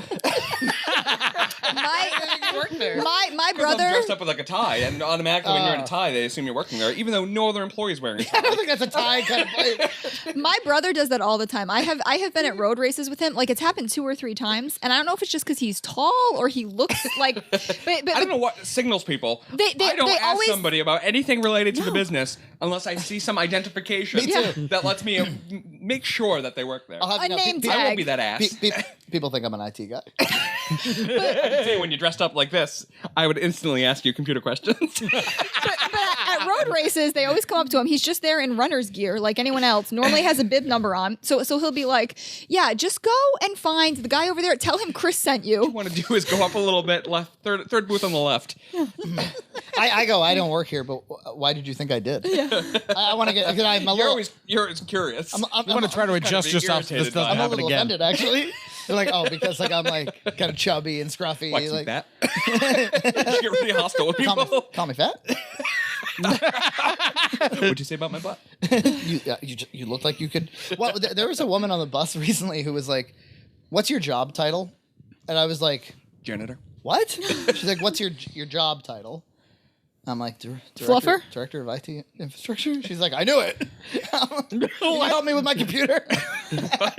work there. My I'm brother. dressed up with like a tie, and automatically when you're in a tie, they assume you're working there, even though no other employee's wearing a tie. I don't think that's a tie kind of place. My brother does that all the time. I have been at road races with him. Like it's happened 2 or 3 times, and I don't know if it's just because he's tall or he looks like. But I don't know what signals people. I don't ask always- somebody about anything related to the business unless I see some identification that lets me make sure that they work there. I'll have A you know, name I won't tag. be that ass. people think I'm an IT guy. I can say when you're dressed up like this, I would instantly ask you computer questions. But at road races, they always come up to him. He's just there in runner's gear, like anyone else. Normally has a bib number on, so he'll be like, "Yeah, just go and find the guy over there. Tell him Chris sent you." What you want to do is go up a little bit left, third booth on the left. I go, I don't work here, but why did you think I did? Yeah. I want to get. I'm a little. You're always curious. I'm You want to try to adjust being yourself so this irritated by doesn't it. a happen little again. offended, actually. They're like, oh, because like I'm like kind of chubby and scruffy. What, like, that? You get really hostile with people. call me fat. What'd you say about my butt? You look like you could. Well, there was a woman on the bus recently who was like, "What's your job title?" And I was like, Janitor. "What?" She's like, "What's your job title?" I'm like, Fluffer? Director of IT infrastructure. She's like, I knew it. Can you help me with my computer?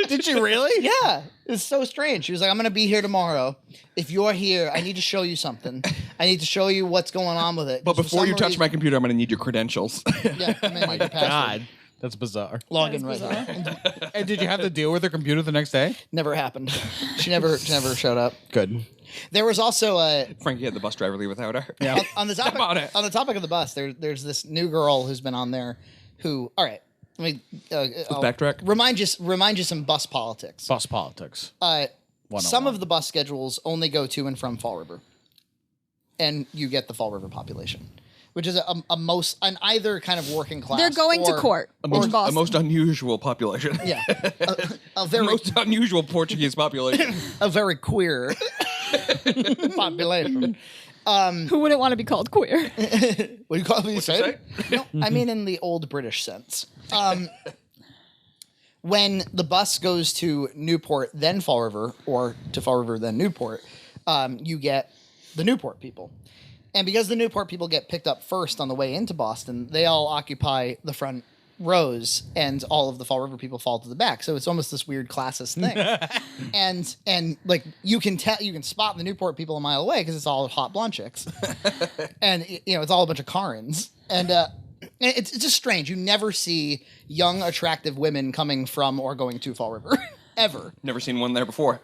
Did she really? Yeah, it's so strange. She was like, I'm gonna be here tomorrow. If you're here, I need to show you something. I need to show you what's going on with it. But before you touch my computer, I'm going to need your credentials. yeah, I mean, like your password. God, that's bizarre. Login right there. And did you have to deal with her computer the next day? Never happened. She never showed up. Good. There was also Frankie had the bus driver leave without her. Yeah. on the topic on it. on the topic of the bus. There's this new girl who's been on there. Who? All right. Let me I'll backtrack. Remind you some bus politics. Bus politics. Some of the bus schedules only go to and from Fall River, and you get the Fall River population, which is an either kind of working class. They're going to or- court in A Boston. most unusual population. Yeah, a The very most unusual Portuguese population. a very queer population. Who wouldn't want to be called queer? What do you call it? You say? No, I mean in the old British sense. When the bus goes to Newport, then Fall River, or to Fall River, then Newport, you get the Newport people. And because the Newport people get picked up first on the way into Boston, they all occupy the front rows, and all of the Fall River people fall to the back. So it's almost this weird classist thing. and like you can spot the Newport people a mile away because it's all hot blonde chicks, and it's all a bunch of Karens, and it's just strange. You never see young, attractive women coming from or going to Fall River. Ever. Never seen one there before.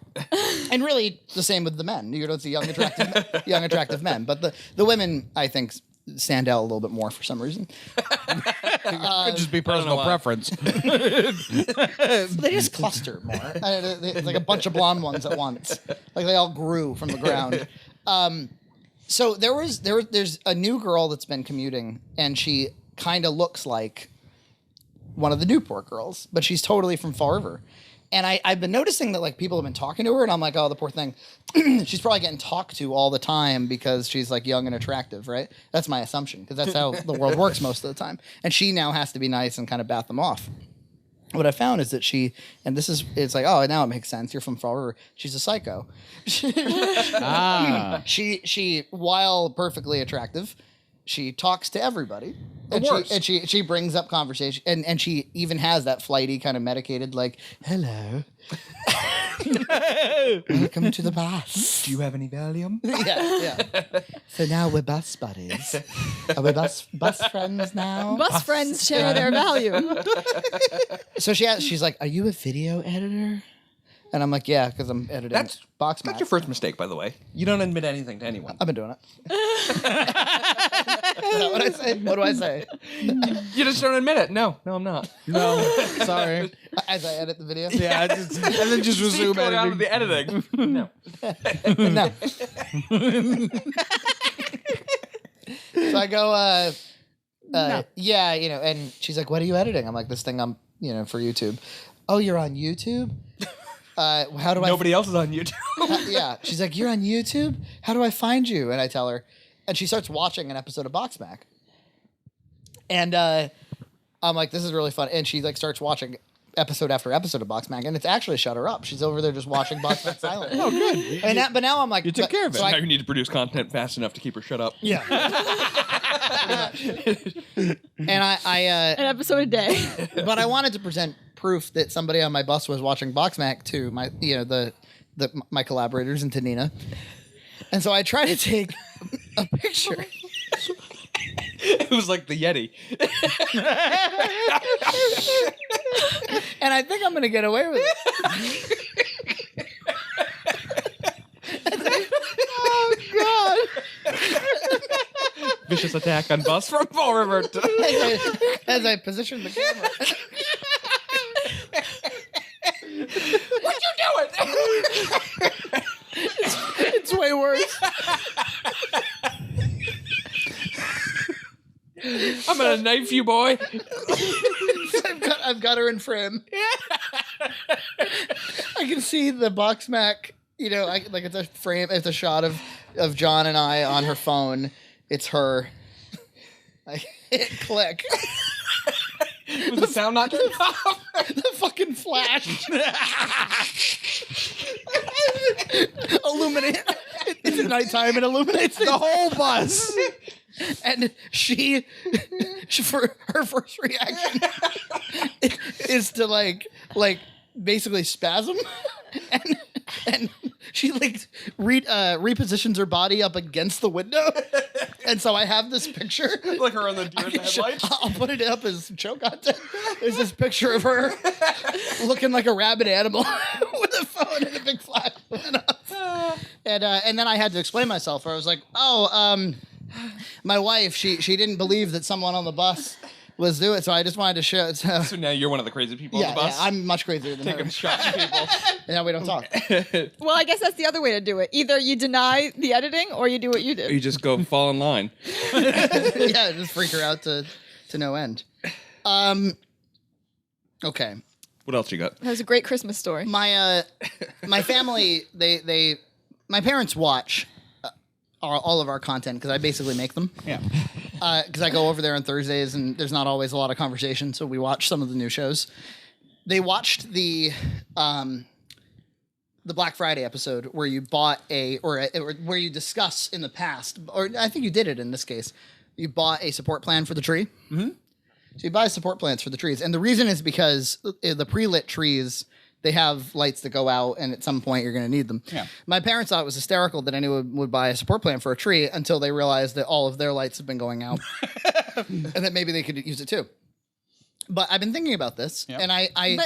And really the same with the men. You don't see young attractive men. But the women, I think, stand out a little bit more for some reason. Could just be personal why. preference. They just cluster more. It's like a bunch of blonde ones at once. Like they all grew from the ground. So there's a new girl that's been commuting, and she kind of looks like one of the Newport girls, but she's totally from Fall River. And I've been noticing that like people have been talking to her, and I'm like, oh, the poor thing. She's probably getting talked to all the time because she's like young and attractive, right? That's my assumption, because that's how the world works most of the time. And she now has to be nice and kind of bat them off. What I found is that it's like, oh, now it makes sense. You're from Fall River. She's a psycho. She, while perfectly attractive, she talks to everybody. And she brings up conversation, and she even has that flighty kind of medicated, like, hello. Welcome to the bus. Do you have any Valium? Yeah. So now we're bus buddies. Are we bus friends now? Bus friends share their value. So she's like, are you a video editor? And I'm like, yeah, because I'm editing box That's mats. your first mistake, by the way. You don't admit anything to anyone. I've been doing it. Is that what I say? What do I say? You just don't admit it. No, I'm not. No, sorry. As I edit the video? Yeah, and then just resume Going on with editing. the editing. No. No. So I go, yeah, and she's like, what are you editing? I'm like, this thing I'm, for YouTube. Oh, you're on YouTube? How do Nobody else is on YouTube. yeah. She's like, you're on YouTube? How do I find you? And I tell her, and she starts watching an episode of Boxmack. And I'm like, this is really fun. And she like starts watching episode after episode of Boxmack, and it's actually shut her up. She's over there just watching Boxmack silently. Oh, good. But now I'm like, You took care of it. so Now you need to produce content fast enough to keep her shut up. yeah. And An episode a day. but I wanted to present proof that somebody on my bus was watching Boxmack to my, my collaborators and to Nina. And so I tried to take a picture. It was like the Yeti. And I think I'm going to get away with it. Oh, God. Vicious attack on bus from Fall River. As I position the camera. What you doing? It's way worse. I'm gonna knife you, boy. I've got her in frame. I can see the Boxmack, like it's a frame, it's a shot of John and I on her phone. It's her. I hit click. Was the sound not turned off? The fucking flash. Illuminate. It's at nighttime and illuminates the whole bus. And she for her first reaction is to like basically spasm, and she repositions her body up against the window, and so I have this picture. Like her on the deer in the headlights? I'll put it up as show content. There's this picture of her looking like a rabid animal with a phone and a big flash went off. And then I had to explain myself. I was like, my wife, she didn't believe that someone on the bus was doing it, so I just wanted to show it. So now you're one of the crazy people on the bus? Yeah, I'm much crazier than Taking her. shots at people. And now we don't talk. Well, I guess that's the other way to do it. Either you deny the editing or you do what you did. You just go fall in line. Yeah, just freak her out to no end. Okay. What else you got? That was a great Christmas story. My family, my parents watch all of our content because I basically make them. Yeah. Because I go over there on Thursdays and there's not always a lot of conversation, so we watch some of the new shows. They watched the Black Friday episode where you bought or where you discuss in the past, or I think you did it in this case. You bought a support plan for the tree. Mm-hmm. So you buy support plans for the trees, and the reason is because the pre-lit trees, they have lights that go out, and at some point you're going to need them. Yeah. My parents thought it was hysterical that anyone would buy a support plan for a tree until they realized that all of their lights have been going out, and that maybe they could use it too. But I've been thinking about this, and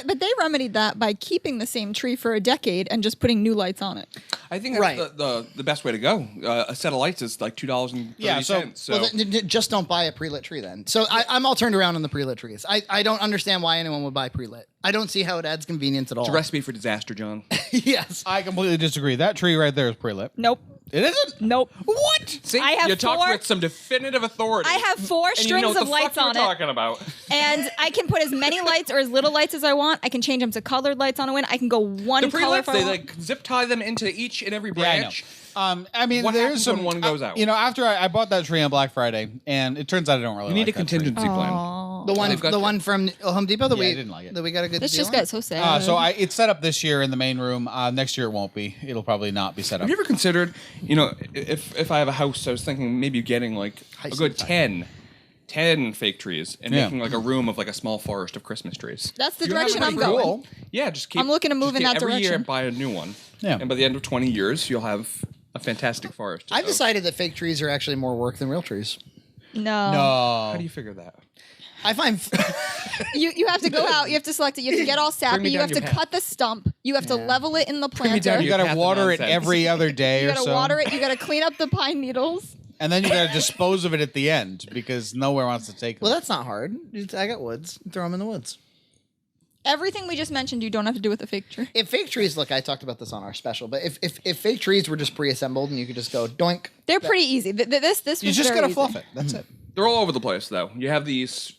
But they remedied that by keeping the same tree for a decade and just putting new lights on it. I think that's the best way to go. A set of lights is like $2.30. Yeah, so- Well, just don't buy a pre-lit tree then. So I'm all turned around on the pre-lit trees. I don't understand why anyone would buy pre-lit. I don't see how it adds convenience at all. It's a recipe for disaster, John. Yes. I completely disagree. That tree right there is pre-lit. Nope. It isn't? Nope. What? See, I have you talked four- with some definitive authority. I have 4 and you know strings what of the lights fuck on you're it. talking about. And I can put as many lights or as little lights as I want. I can change them to colored lights on a win. I can go one The color pre-lits, if I they want. like zip tie them into each and every Yeah, I know. branch. I mean, What there's happens some. when one goes out? After I bought that tree on Black Friday, and it turns out I don't really You need like a that tree. contingency plan. The got one from Home Depot that Yeah, I we didn't like it. that we got a good This deal just on? got so sad. So it's set up this year in the main room. Next year it won't be. It'll probably not be set up. Have you ever considered, if I have a house, I was thinking maybe getting like a good 10 fake trees and Yeah. making like a room of like a small forest of Christmas trees. That's the You have direction them I'm pretty going. cool. Yeah, just keep. I'm looking to move just in keep that every year direction. buy a new one. Yeah. And by the end of 20 years, you'll have a fantastic forest. I've decided that fake trees are actually more work than real trees. No. How No. do you figure that? I find You have to go out. You have to select it. You have to get all sappy. me You down have to your path. cut the stump. You have to Yeah. level it in the me down planter. You your got path to of water it nonsense. every other day You or got to so. water it. You got to clean up the pine needles. And then you got to dispose of it at the end because nowhere wants to take them. well, that's not hard. I got woods. Throw them in the woods. Everything we just mentioned, you don't have to do with a fake tree. If fake trees, look, I talked about this on our special, but if fake trees were just pre-assembled and you could just go doink, They're pretty easy. This you was just very got to easy. fluff it. That's it. They're all over the place, though. You have these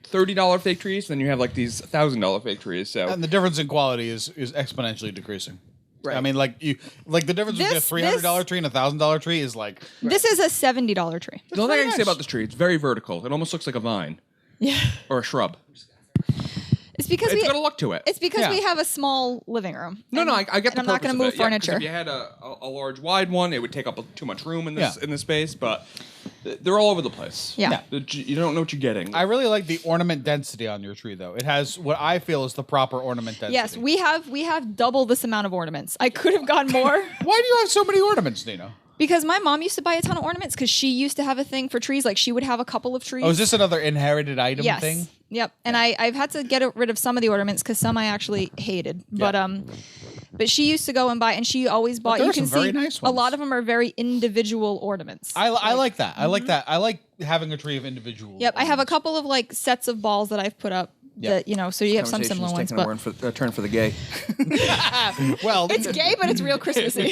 $30 fake trees, then you have like these $1,000 fake trees. So And the difference in quality is exponentially decreasing. Right. I mean, like the difference between a This- $300 tree and a $1,000 tree is like This is a $70 tree. the only thing I can say nice. about this tree, it's very vertical. It almost looks like a vine. Yeah. Or a shrub. It's because It's got a look to it. It's because Yeah. we have a small living room. No, I get the and I'm not purpose going of to move it. Yeah, 'cause furniture. if you had a large, wide one, it would take up too much room in this Yeah. in this space. But they're all over the place. Yeah. You don't know what you're getting. I really like the ornament density on your tree, though. It has what I feel is the proper ornament density. Yes, we have double this amount of ornaments. I could have gotten more Why do you have so many ornaments, Nina? because my mom used to buy a ton of ornaments because she used to have a thing for trees. Like she would have a couple of trees. Oh, is this another inherited item yes. thing? Yep. And I've had to get rid of some of the ornaments because some I actually hated. But she used to go and buy, and she always bought. there You are can some very see nice a ones. lot of them are very individual ornaments. I like that. I like that. I like having a tree of individual. Yep. I have a couple of like sets of balls that I've put up. Yep. That so you have some similar ones, but a turn for the gay. Well, it's gay, but it's real Christmassy.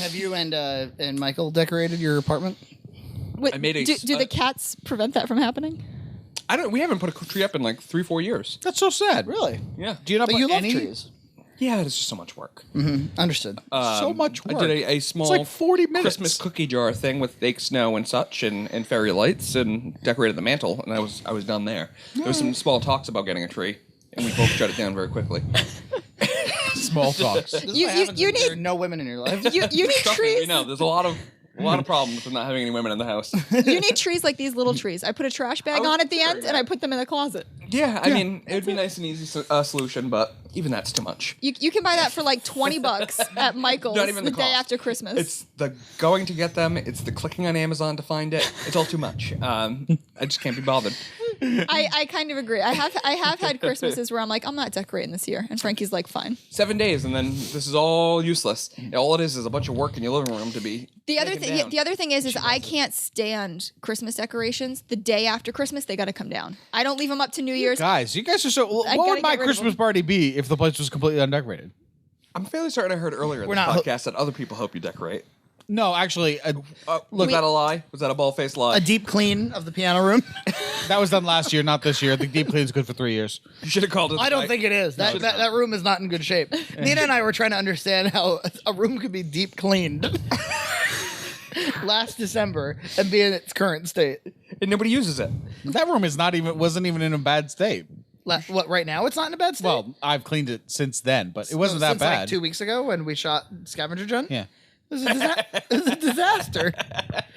Have you and Michael decorated your apartment? I made a do the cats prevent that from happening? We haven't put a tree up in like 3-4 years. that's so sad. Really? Yeah. Do you not But put you love any? trees. Yeah, it's just so much work. Understood. So much work. I did a small It's like 40 minutes. Christmas cookie jar thing with fake snow and such, and fairy lights, and decorated the mantle, and I was done there. There was some small talks about getting a tree, and we both shut it down very quickly. Small talks. This is You- what you- happens you when there need- are no women in your life. You need Trust me, trees. we know there's a lot of problems with not having any women in the house. You need trees like these little trees. I put a trash bag was on at the end, considering and I that. put them in the closet. Yeah, I mean, it would be nice and easy solution, but even that's too much. You can buy that for like $20 at Michael's Not even the the day cost. after Christmas. It's the going to get them. It's the clicking on Amazon to find it. It's all too much. I just can't be bothered. I kind of agree. I have had Christmases where I'm like, I'm not decorating this year, and Frankie's like, fine. 7 days, and then this is all useless. All it is a bunch of work in your living room to be. The other taken thing, down. the other thing is I can't stand Christmas decorations. The day after Christmas, they got to come down. I don't leave them up to New Year's. Guys, you guys are so. I What gotta would my get rid of Christmas them. party be if the place was completely undecorated? I'm fairly certain I heard earlier in We're the not- podcast that other people hope you decorate. No, actually, Was that a lie? Was that a ball-faced lie? A deep clean of the piano room. that was done last year, not this year. The deep clean's good for 3 years. You should have called it. I don't think it is. That room is not in good shape. Nina and I were trying to understand how a room could be deep cleaned last December and be in its current state. And nobody uses it. That room is wasn't even in a bad state. What, right now it's not in a bad state? Well, I've cleaned it since then, but it wasn't that Since bad. like 2 weeks ago when we shot Scavenger Junt? Yeah. It was a disaster.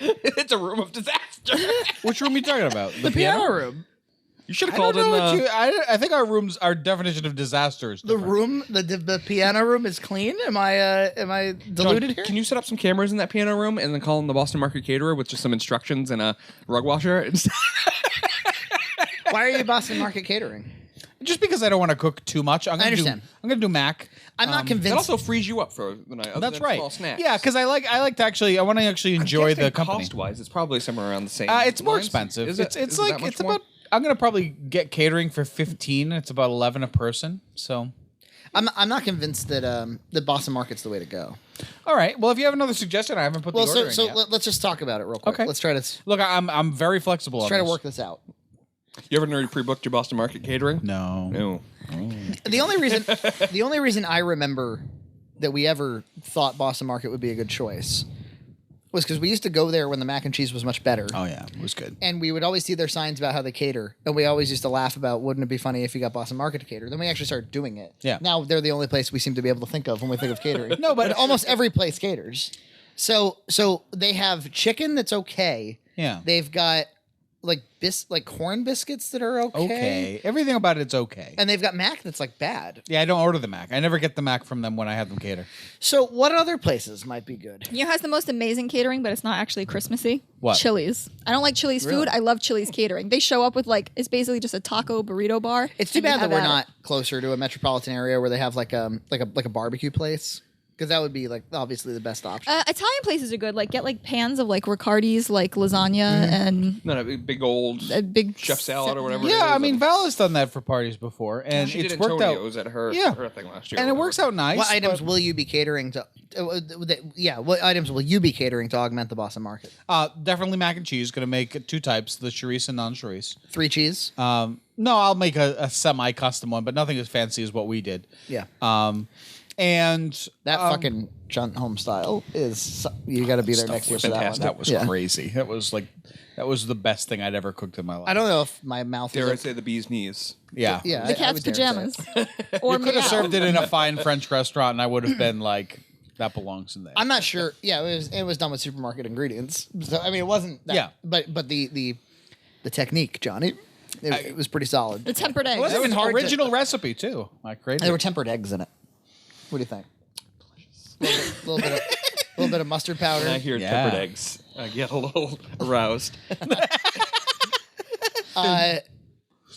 It's a room of disaster. Which room are you talking about? The piano room. You should I have called don't know in. what I think our definition of disaster is The different. room, the piano room is clean. Am I deluded here? Can you set up some cameras in that piano room and then call in the Boston Market Caterer with just some instructions and a rug washer? Why are you Boston Market catering? Just because I don't want to cook too much. I'm understand. I'm gonna do mac. I'm not That convinced. also frees you up for the night. Other That's than right. Small snacks. Yeah, because I want to actually enjoy the company. Cost-wise, it's probably somewhere around the same. It's more lines. expensive. Is it? It's Is it like that much it's more? about. I'm gonna probably get catering for 15. It's about 11 a person. So, I'm not convinced that the Boston Market's the way to go. all right. Well, if you have another suggestion, I haven't put Well, the order so in yet. let's just talk about it real quick. Okay. Let's try to Look, I'm very flexible. try to work this out. You ever already pre-booked your Boston Market Catering? No. No. The only reason I remember that we ever thought Boston Market would be a good choice was because we used to go there when the mac and cheese was much better. Oh yeah, it was good. And we would always see their signs about how they cater. And we always used to laugh about, wouldn't it be funny if you got Boston Market to cater? Then we actually started doing it. Yeah. Now they're the only place we seem to be able to think of when we think of catering. No, but- almost every place caters. So they have chicken that's okay. Yeah. They've got like corn biscuits that are okay. Okay. Everything about it's okay. And they've got mac that's like bad. Yeah, I don't order the mac. I never get the mac from them when I have them cater. So what other places might be good? You know who has the most amazing catering, but it's not actually Christmassy? What? Chili's. I don't like Chili's Really? food. I love Chili's catering. They show up with it's basically just a taco burrito bar. It's too and they bad that have we're at it. not closer to a metropolitan area where they have like a barbecue place, because that would be like obviously the best option. Italian places are good. Get pans of Riccardi's lasagna and No, big old a big chef salad or whatever. it Yeah, is, I mean and- Val has done that for parties before, and she it's did worked out. Antonio's at her Yeah. her thing last year. And it works out nice. What items but- will you be catering to? What items will you be catering to augment the Boston Market? Definitely mac and cheese. Going to make 2 types: the chorizo and non-chorizo. 3 cheese. No, I'll make a semi-custom one, but nothing as fancy as what we did. Yeah. And That fucking Junt home style is you got to be there next year for that one. fantastic. that was Yeah. crazy. That was the best thing I'd ever cooked in my life. I don't know if my mouth Dare I is. say the bee's knees? Yeah. Yeah, The I cat's would dare say pajamas. it. Or You could have meow. served it in a fine French restaurant, and I would have been like, that belongs in there. I'm not sure. Yeah, it was done with supermarket ingredients. So I mean, it wasn't. That, Yeah. but the technique, Johnny, it was pretty solid. The tempered eggs. It was even an hard to- original recipe too. I created. There were tempered eggs in it. What do you think? A little bit of mustard powder. When I hear Yeah. tempered eggs, I get a little aroused.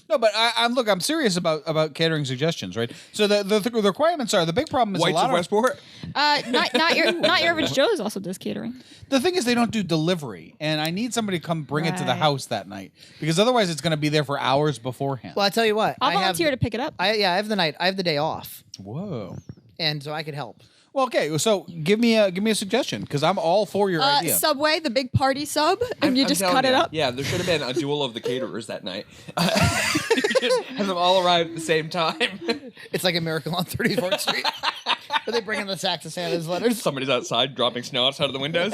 No, but I'm serious about catering suggestions, right? So the requirements are the big problem is Whites a lot of of Westport? Not your average Joe's also does catering. the thing is they don't do delivery, and I need somebody to come bring it to the Right. house that night because otherwise it's going to be there for hours beforehand. Well, I tell you what. I'll I have volunteer to pick it up. I have the day off, Whoa. and so I could help. Well, okay. So give me a suggestion because I'm all for your idea. Subway, the big party sub, and you I'm just telling cut it you, up. Yeah, there should have been a duel of the caterers that night. Have them all arrive at the same time. It's like a Miracle on 34th Street. Where they bring in the sacks of Santa's letters. Somebody's outside dropping snow outside of the windows.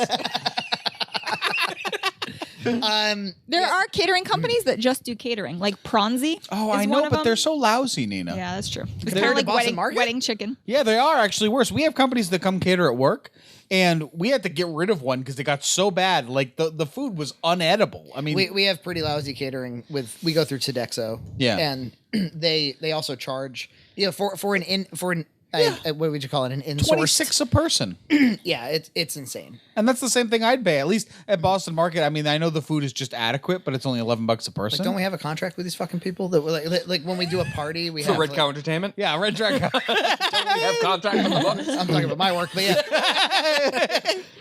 There are catering companies that just do catering, like Pronzi. Oh, is I one know, of but them. they're so lousy, Nina. Yeah, that's true. It's Compared kind to of like Boston Market? wedding chicken. Yeah, they are actually worse. We have companies that come cater at work, and we had to get rid of one because they got so bad. Like the food was unedible. I mean, We have pretty lousy catering we go through Tedexo. Yeah. And they also charge for an what would you call it, an in-sourced 26 a person. Yeah, it's insane. And that's the same thing I'd pay. At least at Boston Market, I mean, I know the food is just adequate, but it's only $11 a person. Like, don't we have a contract with these fucking people that we're like when we do a party we For have Red like, Cow Entertainment? Yeah, Red Dragon. Don't we have contracts on the books? I'm talking about my work, but yeah.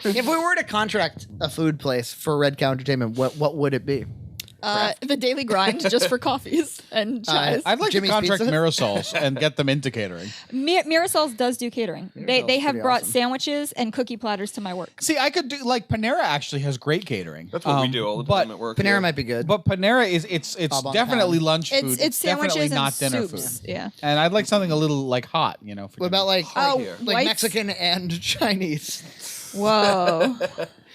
If we were to contract a food place for Red Cow Entertainment, what would it be? The daily grind just for coffees and chais. I'd like Jimmy's to contract Pizza? Mirasols and get them into catering. Mirasol's does do catering. They Mirasol's have pretty brought awesome. sandwiches and cookie platters to my work. See, I could do like Panera actually has great catering. That's what we do all the time but, at work. Panera here. might be good. But Panera is it's Bob on definitely pound. lunch food. It's definitely sandwiches and not dinner soups. food. Yeah. And I'd like something a little like hot, For What about like here. like whites? Mexican and Chinese? Whoa.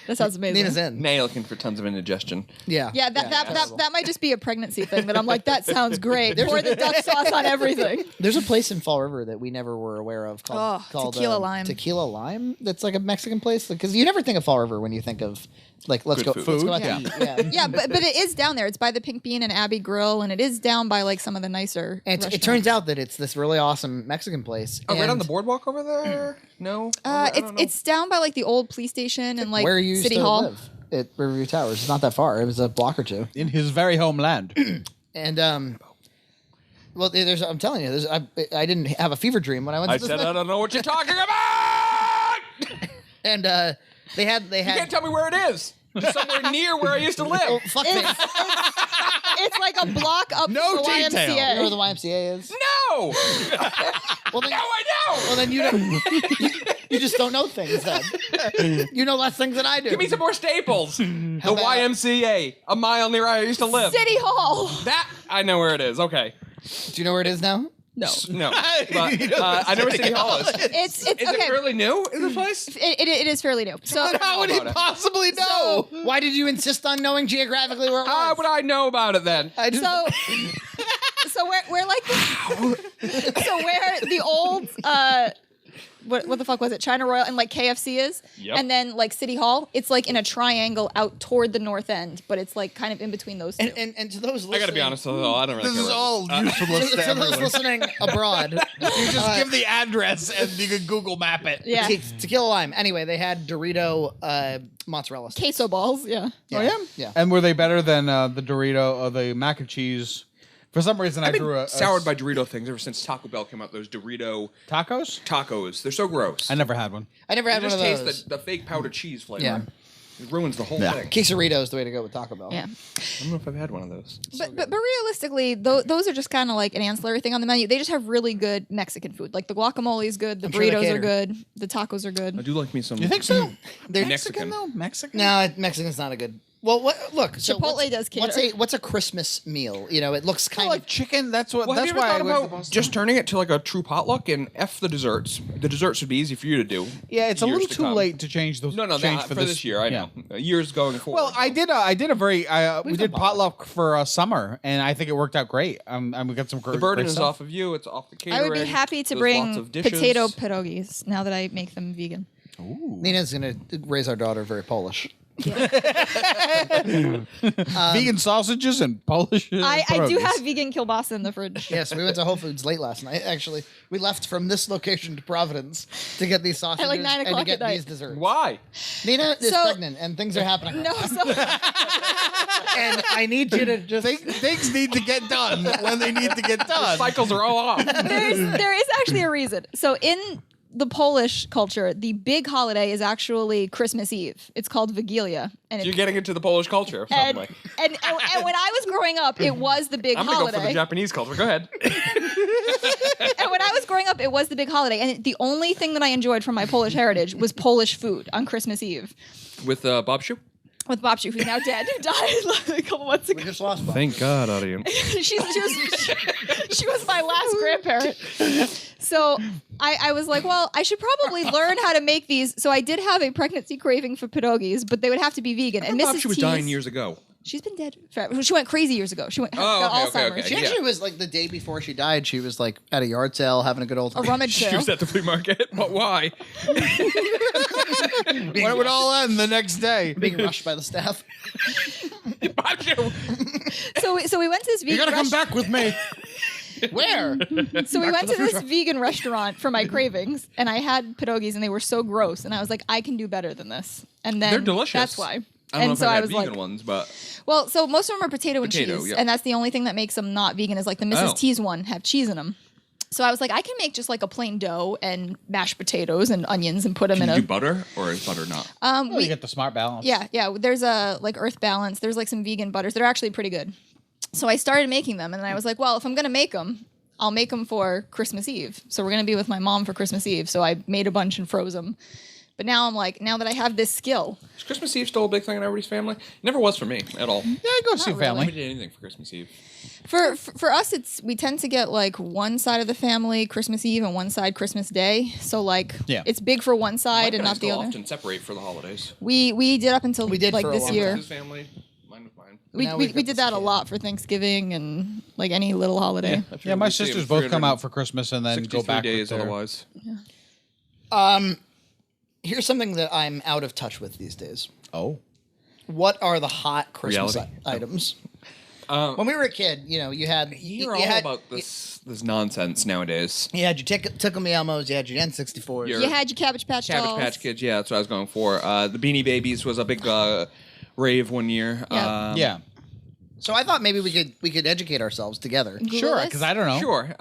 That sounds amazing. Nina's in. Now you're looking for tons of indigestion. Yeah. Yeah, that might just be a pregnancy thing. That I'm like, that sounds great. Pour the duck sauce on everything. There's a place in Fall River that we never were aware of called Tequila Lime. Tequila Lime. That's like a Mexican place because you never think of Fall River when you think of like let's Good go food. Let's go out to eat. Yeah. Yeah, but it is down there. It's by the Pink Bean and Abbey Grill, and it is down by like some of the nicer. And it restaurants. turns out that it's this really awesome Mexican place. Oh, right on and the boardwalk over there? No? I don't know. It's down by like the old police station and like where you used City to Hall. live at Riverview Towers. It's not that far. It was a block or two. in his very homeland. And well, I'm telling you, I didn't have a fever dream when I went to I this said place. I don't know what you're talking about! And they had You can't tell me where it is. Just somewhere near where I used to live. Oh, fuck me. It's like a block up No from the detail. YMCA. You know where the YMCA is? No! Well, then, Now I know! well, then you don't. You just don't know things. Then you know less things than I do. Give me some more staples. The about- YMCA, a mile near where I used to live. City Hall. That, I know where it is. Okay. Do you know where it is now? No, No. But I know where City Hall is. it's Is okay. it fairly new in this place? It is fairly new. So How would he about it. possibly know? Why did you insist on knowing geographically where it was? How would I know about it then? I just, so we're like so where the old what the fuck was it? China Royal and like KFC is, Yep. and then like City Hall. It's like in a triangle out toward the north end, but it's like kind of in between those two. and to those listening, I gotta be honest with you, I don't really This care is where it all useless to to those everyone. listening abroad, You just give the address and you can Google map it. yeah, Tequila Lime. Anyway, they had Dorito mozzarella sticks. queso balls. Yeah. Oh yeah, Yeah. And were they better than the Dorito or the mac and cheese? For some reason, I I've grew been a soured by Dorito things ever since Taco Bell came out. Those Dorito tacos. tacos. They're so gross. I never had one. I never You had one just of taste those. the fake powdered cheese flavor. Yeah. It ruins the whole Yeah. thing. Quesarito is the way to go with Taco Bell. Yeah. I don't know if I've had one of those. But realistically, those are just kind of like an ancillary thing on the menu. They just have really good Mexican food. Like the guacamole is good, the I'm sure they burritos cater. are good, the tacos are I good. do like me some. You think so? They're Mexican. though? Mexican? No, Mexican's not a good. Well, look. So Chipotle does cater. What's a Christmas meal? You know, it looks kind like of chicken. That's what. Well, that's have you why I ever went thought to about Boston. just turning it to like a true potluck and F the desserts. The desserts would be easy for you to do. Yeah, it's a years little to too come. late to change those. No, change not for this year. I know. Years going forward. Well, I did a very we did done potluck for summer, and I think it worked out great. We got some the burden is stuff. off of you. It's off the catering. I would be happy to There's lots bring of dishes. potato pierogies now that I make them vegan. Nina's gonna raise our daughter very Polish. Vegan sausages and Polish. I do pierogies. have vegan kielbasa in the fridge. Yes, we went to Whole Foods late last night. Actually, we left from this location to Providence to get these sausages like 9 and to o'clock get at night. these desserts. Why? Nina is So- pregnant and things are happening. No, so And I need you to just. Things need to get done when they need to get done. Cycles are all off. There is actually a reason. So in the Polish culture, the big holiday is actually Christmas Eve. It's called Vigilia, and You're getting into the Polish culture. and, Suddenly. and when I was growing up, it was the big I'm gonna go for the holiday. Japanese culture. Go ahead. And when I was growing up, it was the big holiday. And the only thing that I enjoyed from my Polish heritage was Polish food on Christmas Eve. With Bob Shoe. With Babciu, who's now dead, who died like a couple months We ago. just lost one. Thank God, audience. she was my last grandparent. So I was like, well, I should probably learn how to make these. So I did have a pregnancy craving for pierogies, but they would have to be vegan. And Bob Mrs. Shoe was T's, dying years ago. She's been dead forever. She went crazy years ago. She went got okay, Alzheimer's. okay. She Yeah. actually was like the day before she died. She was like at a yard sale having a good old a time. rummage She sale. was at the flea market. But why? When it would all end the next day. being rushed by the staff. Bob Shoe. So we went to this vegan back with me. Where? So we went to this vegan restaurant for my cravings, and I had pierogies, and they were so gross. And I was like, I can do better than this. And then They're delicious. That's why. I don't know And if so I've I had was vegan like, ones, but well, so most of them are potato and Potato, cheese, yeah. and that's the only thing that makes them not vegan. Is like the Mrs. Oh. T's one have cheese in them. So I was like, I can make just like a plain dough and mashed potatoes and onions and put them can in you a. do butter or is butter not? You get the smart balance. Yeah. There's a like Earth Balance. There's like some vegan butters that are actually pretty good. So I started making them, and then I was like, well, if I'm gonna make them, I'll make them for Christmas Eve. So we're gonna be with my mom for Christmas Eve. So I made a bunch and froze them. But now I'm like, now that I have this skill, Is Christmas Eve still a big thing in everybody's family? Never was for me at all. Yeah, I go see Not I family. never did anything for Christmas Eve. For us, we tend to get like one side of the family Christmas Eve and one side Christmas Day. So like Yeah. it's big for one Mike side and and I not the still other. often separate for the holidays. We did up until We did like for a this long year. time. His family, mine with mine. We, Now we, we've we got did this that a kid. lot for Thanksgiving and like any little holiday. Yeah, my We save sisters both come 300 out for Christmas and then go 63 back days with their, otherwise. Here's something that I'm out of touch with these days. Oh. What are the hot Christmas Reality? items? When we were a kid, you know, you had You you hear all had, about this nonsense nowadays. You had your Tickle Me Elmos, you had your N64s. Your You had your Cabbage Patch Cabbage dolls. Patch Kids, yeah, that's what I was going for. The Beanie Babies was a big rave one year. Yeah. Yeah. So I thought maybe we could educate ourselves together. Sure, this? because I don't know. Sure.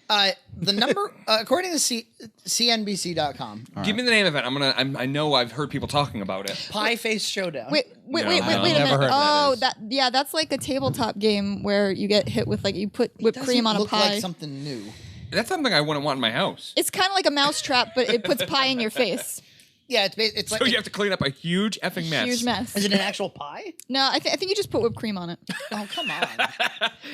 The number, according to CNBC.com, Give me the name of it. I know I've heard people talking about it. Pie Face Showdown. Wait No, a no, minute. never heard of Oh, that. that's like a tabletop game where you get hit with like you put whipped Doesn't cream on a look pie. like something new. That's something I wouldn't want in my house. It's kind of like a mousetrap, but it puts pie in your face. Yeah, it's like So you have to clean up a huge effing mess. Huge mess. Is it an actual pie? No, I think you just put whipped cream on it. Oh come on!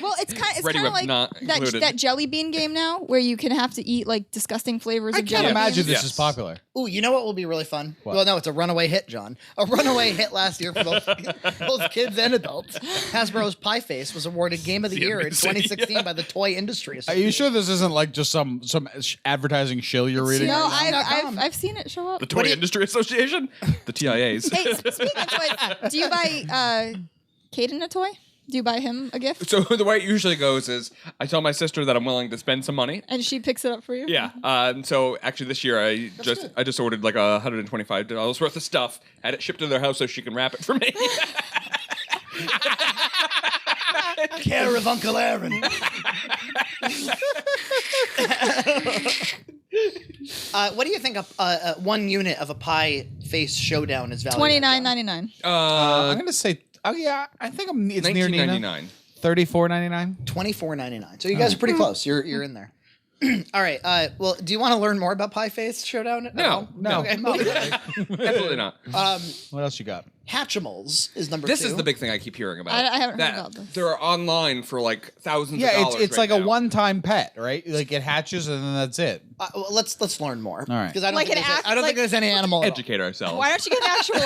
Well, it's kind Ready of Whip like not included. that jelly bean game now, where you can have to eat like disgusting flavors I of jelly can't imagine beans. this Yes. is popular. Ooh, you know what will be really fun? What? Well, no, it's a runaway hit, John. A runaway hit last year for both kids and adults. Hasbro's Pie Face was awarded Game of the Year in CNBC, 2016 by the Toy Industry Are Association. you sure this isn't like just some advertising shill you're reading? No, CNBC.com. I've seen it show up. The Toy Industry Association? The TIAs. Hey, speaking of toys, do you buy Caden a toy? Do you buy him a gift? So the way it usually goes is I tell my sister that I'm willing to spend some money. And she picks it up for you? Yeah. And so actually this year I just ordered like $125 worth of stuff, had it shipped to their house so she can wrap it for me. Care of Uncle Aaron. What do you think one unit of a Pie Face Showdown is valued? $29.99. I'm gonna say. Oh yeah, I think it's near Nina. $19.99. $34.99. $24.99. So you guys are pretty close. You're in there. All right. Well, do you want to learn more about Pie Face Showdown? at all? No. Okay. Absolutely not. What else you got? Hatchimals is number This 2. is the big thing I keep hearing about. I haven't heard That about this. They're online for like thousands of Yeah, dollars. it's right like a now. one-time pet, right? Like it hatches and then that's it. Well, let's learn more. All right. Because I don't, Like think, an there's, act- I don't like- think there's any animal. at all. Educate ourselves. Why don't you get an actual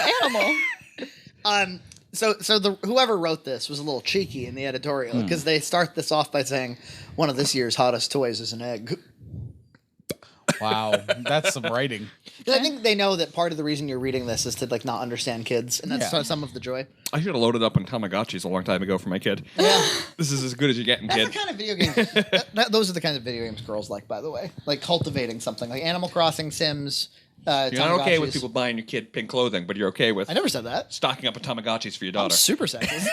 animal? So whoever wrote this was a little cheeky in the editorial because they start this off by saying one of this year's hottest toys is an egg. Wow, that's some writing. I think they know that part of the reason you're reading this is to like not understand kids, and that's Yeah. some of the joy. I should have loaded up on Tamagotchis a long time ago for my kid. Yeah, This is as good as you getting, that's kid. the kind of video games. Those are the kinds of video games girls like, by the way, like cultivating something like Animal Crossing, Sims. You're not okay with Tamagotchis. people buying your kid pink clothing, but you're okay with I never said that. stocking up with Tamagotchis for your I'm daughter. super sexist.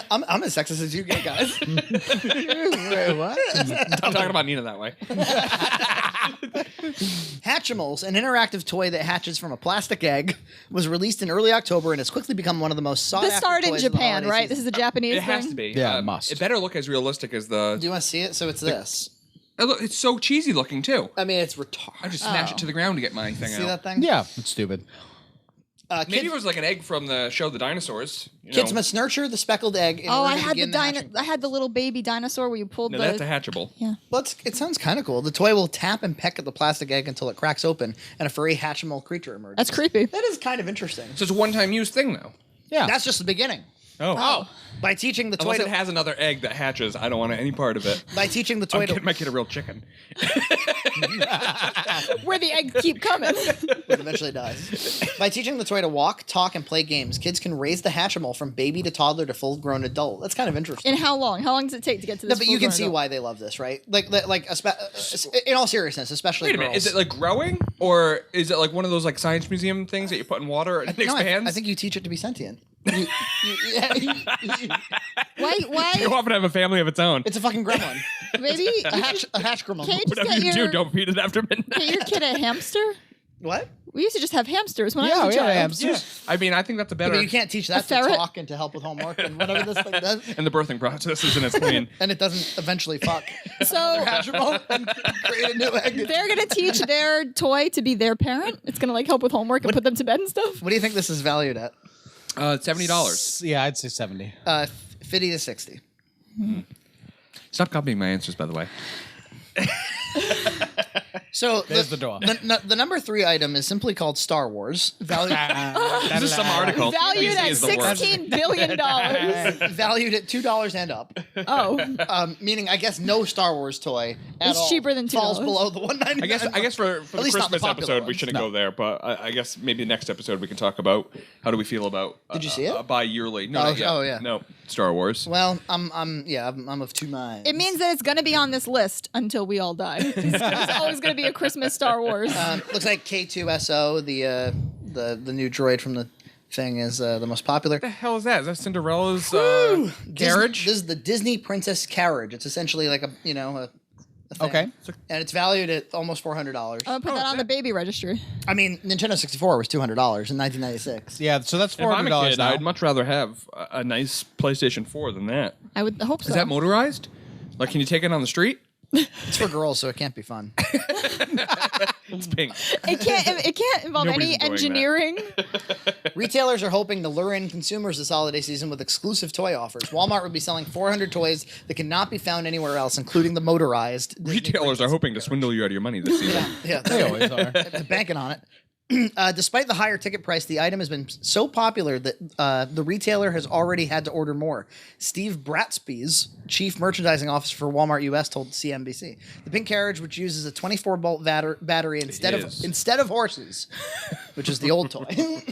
I'm as sexist as you get, guys. Wait, what? I'm talking about Nina that way. Hatchimals, an interactive toy that hatches from a plastic egg, was released in early October and has quickly become one of the most sought This after started in toys of the Japan, holiday right? This season. is a Japanese It has thing? to be. Yeah, it must. It better look as realistic as the. Do you want to see it? So it's this. Oh, look, it's so cheesy looking too. I mean, it's retarded. I just smash it to the ground to get my thing See out. that thing? Yeah, it's stupid. Maybe Kids, it was like an egg from the show The Dinosaurs. You kids know. must nurture the speckled egg. In Oh, order I to had begin hatching. I had the little baby dinosaur where you pulled No, the. that's a hatchable. Yeah. Well, it sounds kind of cool. The toy will tap and peck at the plastic egg until it cracks open and a furry Hatchimal creature emerges. That's creepy. That is kind of interesting. So it's a one-time use thing, though. Yeah. That's just the beginning. Oh. By teaching the toy Unless it to, has another egg that hatches, I don't want any part of it. by teaching the I'm toy getting to my kid a real chicken. Where the eggs keep coming. it eventually dies. By teaching the toy to walk, talk, and play games, kids can raise the Hatchimal from baby to toddler to full-grown adult. That's kind of interesting. In how long? How long does it take to get to No, this? but you can full-grown see adult? why they love this, right? In all seriousness, especially Wait a girls. minute, is it like growing? Or is it like one of those like science museum things that you put in water and it No, expands? I think you teach it to be sentient. Why? You often have a family of its own. It's a fucking gremlin. Maybe A hatch gremlin. Can you just Whatever get you do, your, don't feed it after midnight. get your kid a hamster? What? We used to just have hamsters when I Yeah, was a we had child. hamsters. I mean, I think that's a better. But you can't teach that to ferret? talk and to help with homework and whatever this thing does. And the birthing process isn't as clean. And it doesn't eventually fuck. So Hatchimal and create a new egg. they're gonna teach their toy to be their parent. It's gonna like help with homework and put them to bed and stuff. What do you think this is valued at? $70. Yeah, I'd say 70. 50 to 60. Stop copying my answers, by the way. So There's the door. The number 3 item is simply called Star Wars, valued This is some article. Valued Easy at is the worst. $16 billion. valued at $2 and up. Oh, Meaning, I guess no Star Wars toy at It's all cheaper than falls $2. below the $199. I guess for the least not the Christmas popular episode, we ones. shouldn't No. go there, but I guess maybe next episode we can talk about how do we feel about Did you see it? bi-yearly. No, Oh, not yet. oh, yeah. No, Star Wars. Well, I'm of two minds. it means that it's gonna be on this list until we all die. It's always gonna be a Christmas Star Wars. Looks like K2SO, the new droid from the thing, is the most popular. What the hell is that? Is that Cinderella's carriage? This is the Disney Princess carriage. It's essentially like a thing. Okay. And it's valued at almost $400. I'm gonna put that on the baby registry. I mean, Nintendo 64 was $200 in 1996. Yeah, so that's If I'm a $400 kid, now. I'd much rather have a nice PlayStation 4 than that. I would hope so. Is that motorized? Like, can you take it on the street? It's for girls, so it can't be fun. It's pink. It can't involve Nobody's any enjoying that. engineering. Retailers are hoping to lure in consumers this holiday season with exclusive toy offers. Walmart will be selling 400 toys that cannot be found anywhere else, including the motorized. Disney Retailers are Princess hoping to swindle you out of your money this season. Yeah, They always are. they're banking on it. Despite the higher ticket price, the item has been so popular that the retailer has already had to order more. Steve Bratsby's chief merchandising officer for Walmart US told CNBC the pink carriage, which uses a 24-volt battery instead of horses, which is the old toy.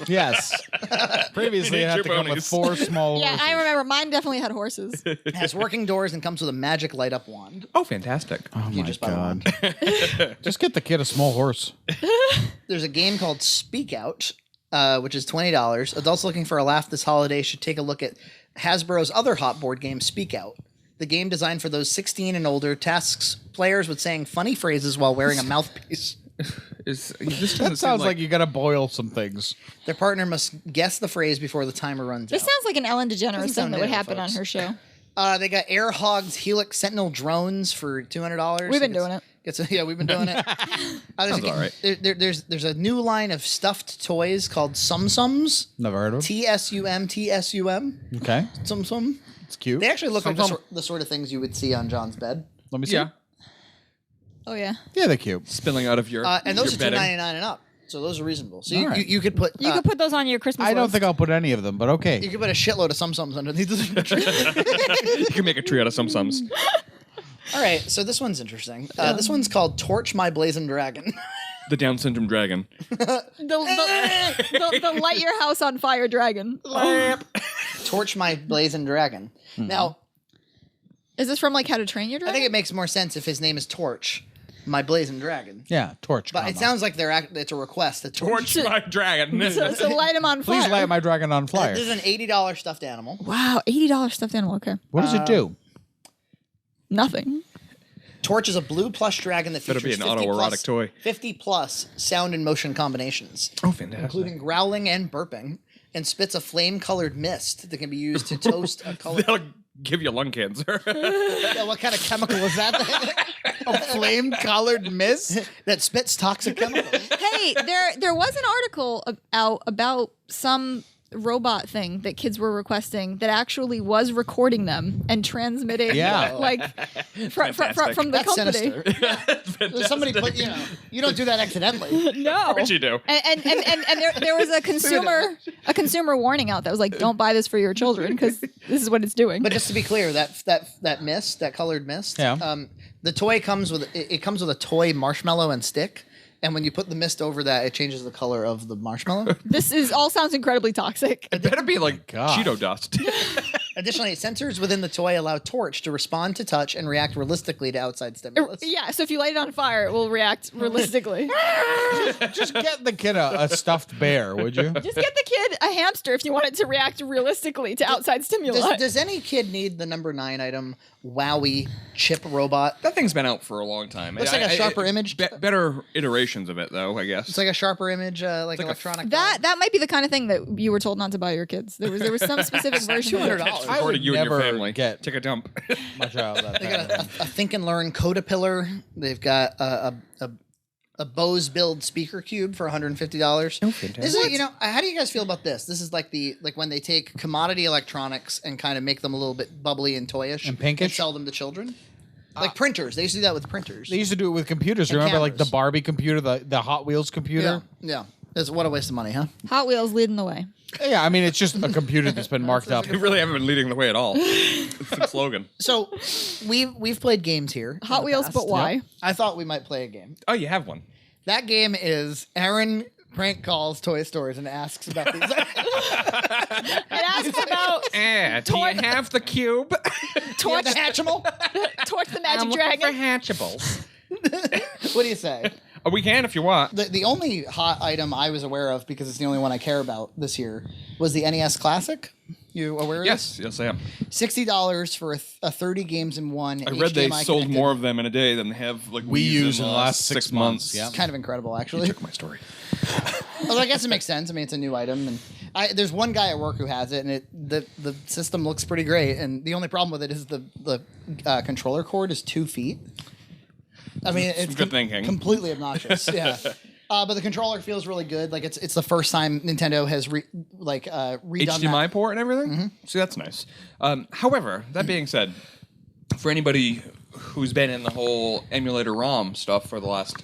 Yes. Previously, it had to come with ponies. 4 small. Yeah, I remember. Mine definitely had horses. has working doors and comes with a magic light-up wand. Oh, fantastic. Oh You my just buy one. god. Just get the kid a small horse. There's a game called Speak Out, which is $20. Adults looking for a laugh this holiday should take a look at Hasbro's other hot board game, Speak Out. The game designed for those 16 and older tasks players with saying funny phrases while wearing a mouthpiece. This That sounds like you gotta boil some things. Their partner must guess the phrase before the timer runs This out. sounds like an Ellen DeGeneres Doesn't thing sound that would new, happen folks. on her show. They got Air Hogs Helix Sentinel drones for $200. We've been doing it. Yeah, we've been doing it. Sounds all right. There's a new line of stuffed toys called Sum Sums. Never heard of it. TSUM. Okay. Sum Sum. It's cute. They actually look like Sum Sum. the sort of things you would see on John's bed. Let me see. Yeah. Oh yeah. Yeah, they're cute. Spilling out of your And those your are bedding. $2.99 and up. So those are reasonable. So All right. you could put You could put those on your Christmas I don't list. think I'll put any of them, but okay. you could put a shitload of Sum Sums underneath the You can make a tree out of some sums. All right, so this one's interesting. This one's called Torch My Blazing Dragon. The Down syndrome dragon. The light your house on fire dragon. Torch My Blazing Dragon. Now, Is this from like How to Train Your I Dragon? think it makes more sense if his name is Torch My Blazing Dragon. Yeah, torch. But it comma. sounds like it's a request. A torch. Torch my dragon. so light him on fire. Please light my dragon on fire. This is an $80 stuffed animal. Wow, $80 stuffed animal. Okay, What does it do? nothing. Torch is a blue plush dragon that Better features be an autoerotic toy. 50 plus sound and motion combinations, Oh, fantastic. including growling and burping, and spits a flame-colored mist that can be used to toast a color. That'll give you lung cancer. Yeah, what kind of chemical is that? A flame-colored mist? That spits toxic chemicals. Hey, there was an article out about some robot thing that kids were requesting that actually was recording them and transmitting Yeah. like from the That's company. sinister. Somebody put, you don't do that accidentally. No. What you do? And there was a consumer warning out that was like, don't buy this for your children because this is what it's doing. But just to be clear, that mist, that colored mist, Yeah. the toy comes with a toy marshmallow and stick. And when you put the mist over that, it changes the color of the marshmallow. This all sounds incredibly toxic. It better be like God. Cheeto dust. Additionally, sensors within the toy allow Torch to respond to touch and react realistically to outside stimulus. Yeah, so if you light it on fire, it will react realistically. Just get the kid a stuffed bear, would you? Just get the kid a hamster if you want it to react realistically to outside stimuli. Does any kid need the number 9 item, Wowie chip robot? That thing's been out for a long time. Looks like a sharper image. Better iterations of it, though, I guess. It's like a sharper image, like like a electronic. That might be the kind of thing that you were told not to buy your kids. There was some specific version of it. $200. I would you and your never family. get Take a dump. much out of that. They got a Think and Learn Codapillar. They've got a Bose Build speaker cube for $150. Oh, fantastic. This is, how do you guys feel about this? This is like when they take commodity electronics and kind of make them a little bit bubbly and toyish And pinkish? and sell them to children. Like printers. They used to do that with printers. They used to do it with computers. And Remember, like the cameras. Barbie computer, the Hot Wheels computer? Yeah. What a waste of money, huh? Hot Wheels leading the way. Yeah, I mean, it's just a computer that's been marked up. You really haven't been leading the way at all. It's the slogan. So we've played games here. in Hot the Wheels, past. but why? I thought we might play a game. Oh, you have one. That game is Aaron prank calls toy stores and asks about these. It asks about Do you have the cube? Torch the Hatchimal? Torch the Magic I'm looking Dragon. for Hatchables. What do you say? We can if you want. The only hot item I was aware of, because it's the only one I care about this year, was the NES Classic. You aware of Yes, I am. this? $60 for a 30 games in one. I read they HDMI sold connected. more of them in a day than they have like Wii U's in the last 6 months. Yeah. Kind of incredible, actually. Took my story. Well, I guess it makes sense. I mean, it's a new item, and there's one guy at work who has it, and the system looks pretty great. And the only problem with it is the controller cord is 2 feet. I mean, it's good thinking. completely obnoxious. Yeah. But the controller feels really good. Like it's the first time Nintendo has redone HDMI that. port and everything. See, that's nice. However, that being said, for anybody who's been in the whole emulator ROM stuff for the last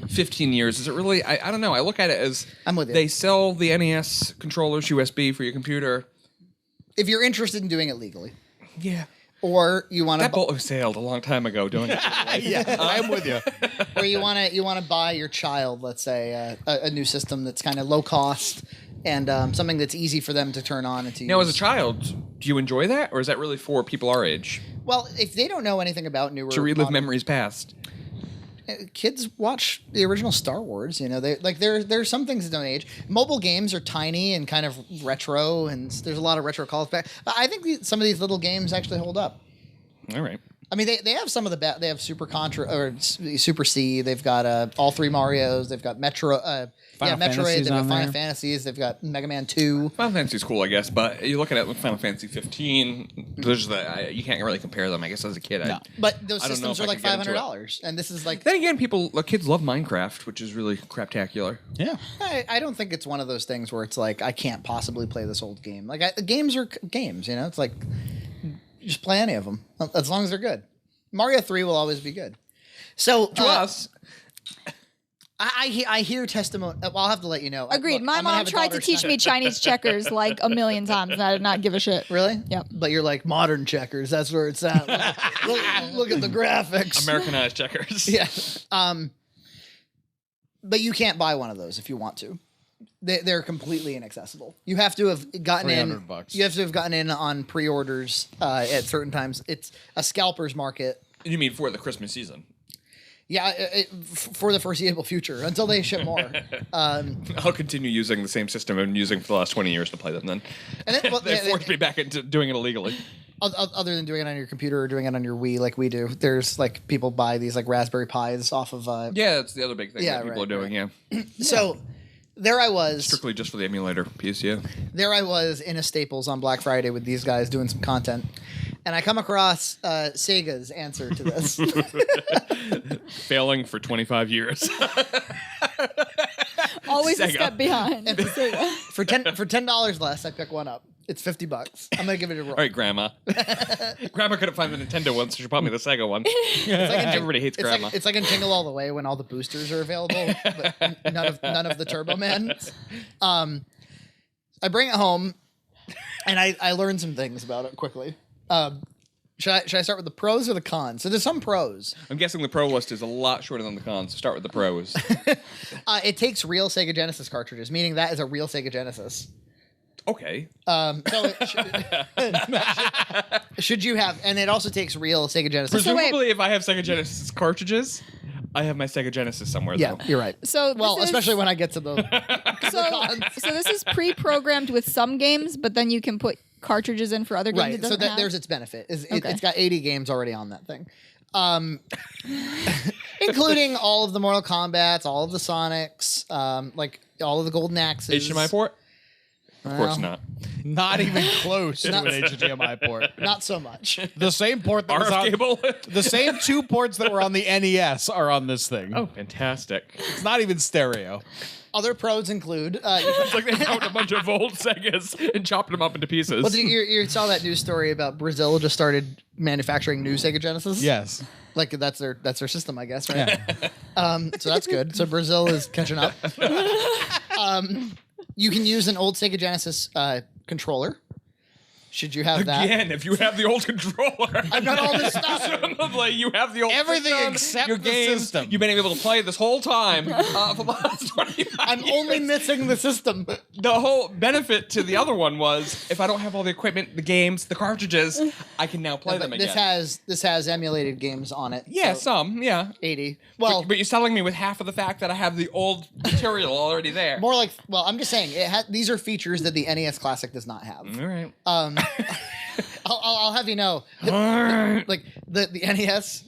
15 years, is it really? I don't know. I look at it as I'm with you. they sell the NES controllers USB for your computer. If you're interested in doing it legally, Yeah. or you want That to, boat sailed a long time ago doing it. Yeah, I'm with you. or you want to buy your child, let's say, a new system that's kind of low cost and something that's easy for them to turn on and to Now, use. as a child, do you enjoy that, or is that really for people our age Well, if they don't know anything about newer, to relive modern- memories past? kids watch the original Star Wars. There's some things that don't age. Mobile games are tiny and kind of retro, and there's a lot of retro calls back. I think some of these little games actually hold up. All right. I mean, they have some of the they have Super Contra or Super C. They've got all 3 Marios. They've got Metro. Final Metroid. Fantasies They've got on Final there. Fantasies. They've got Mega Man 2. Final Fantasy's cool, I guess, but you look at it with Final Fantasy 15. There's you can't really compare them. I guess as a kid, No. But those I don't know systems if are I like could get into $500, and this is like. then again, kids love Minecraft, which is really craptacular. Yeah. I don't think it's one of those things where it's like I can't possibly play this old game. Like games are games, you know. It's like just play any of them as long as they're good. Mario 3 will always be good. So To us, I hear testimony. Well, I'll have to let you know. Agreed. Look, My I'm gonna mom have a tried to daughter teach son. me Chinese checkers like a million times, and I did not give a shit. Really? Yep. But you're like modern checkers. That's where it's at. Look at the graphics. Americanized checkers. Yeah. But you can't buy one of those if you want to. They're completely inaccessible. You have to have gotten in. $300. You have to have gotten in on pre-orders at certain times. It's a scalper's market. You mean for the Christmas season? Yeah, for the foreseeable future until they ship more. I'll continue using the same system I've been using for the last 20 years to play them then. And then, well, They forced me back into doing it illegally. other than doing it on your computer or doing it on your Wii like we do, there's like people buy these like Raspberry Pis off of. Yeah, that's the other big thing Yeah, that people right, are doing, yeah. So there I was. Strictly just for the emulator piece, yeah. There I was in a Staples on Black Friday with these guys doing some content. And I come across Sega's answer to this. Failing for 25 years. Always a Sega. step behind. for $10 less, I pick one up. It's $50. I'm gonna give it a roll. All right, Grandma. Grandma couldn't find the Nintendo one, so she bought me the Sega one. Everybody hates It's Grandma. like, it's like in Jingle All the Way when all the boosters are available, but none of the Turbo Men. I bring it home, and I learned some things about it quickly. Should I start with the pros or the cons? So there's some pros. I'm guessing the pro list is a lot shorter than the cons, so start with the pros. It takes real Sega Genesis cartridges, meaning that is a real Sega Genesis. Okay. So should you have, and it also takes real Sega Genesis. Presumably, if I have Sega Genesis cartridges, I have my Sega Genesis somewhere, Yeah, though. you're right. So this Well, is- especially when I get to the So this is pre-programmed with some games, but then you can put cartridges in for other games. right. It So doesn't have? there's its benefit. Okay. It's got 80 games already on that thing, including all of the Mortal Kombats, all of the Sonics, like all of the Golden Axes. HDMI port? Of course Well, not. Not even close to an HDMI port. Not so much. The same port that was RF on, cable? the same 2 ports that were on the NES are on this thing. Oh, fantastic. It's not even stereo. Other pros include. It's like they found a bunch of old Segas and chopped them up into pieces. Well, you saw that news story about Brazil just started manufacturing new Sega Genesis. Yes. Like that's their system, I guess, right? So that's good. So Brazil is catching up. You can use an old Sega Genesis controller. Should you have that? Again, if you have the old controller. I've got all this stuff. Presumably, you have the old Everything system, except your the games system. you've been able to play this whole time for the last 25 I'm years. only missing the system. The whole benefit to the other one was if I don't have all the equipment, the games, the cartridges, I can now play them But again. this has emulated games on it. Yeah, so some, yeah. 80. Well, But you're selling me with half of the fact that I have the old material already there. more like. Well, I'm just saying these are features that the NES Classic does not have. All right. I'll have you know, like the NES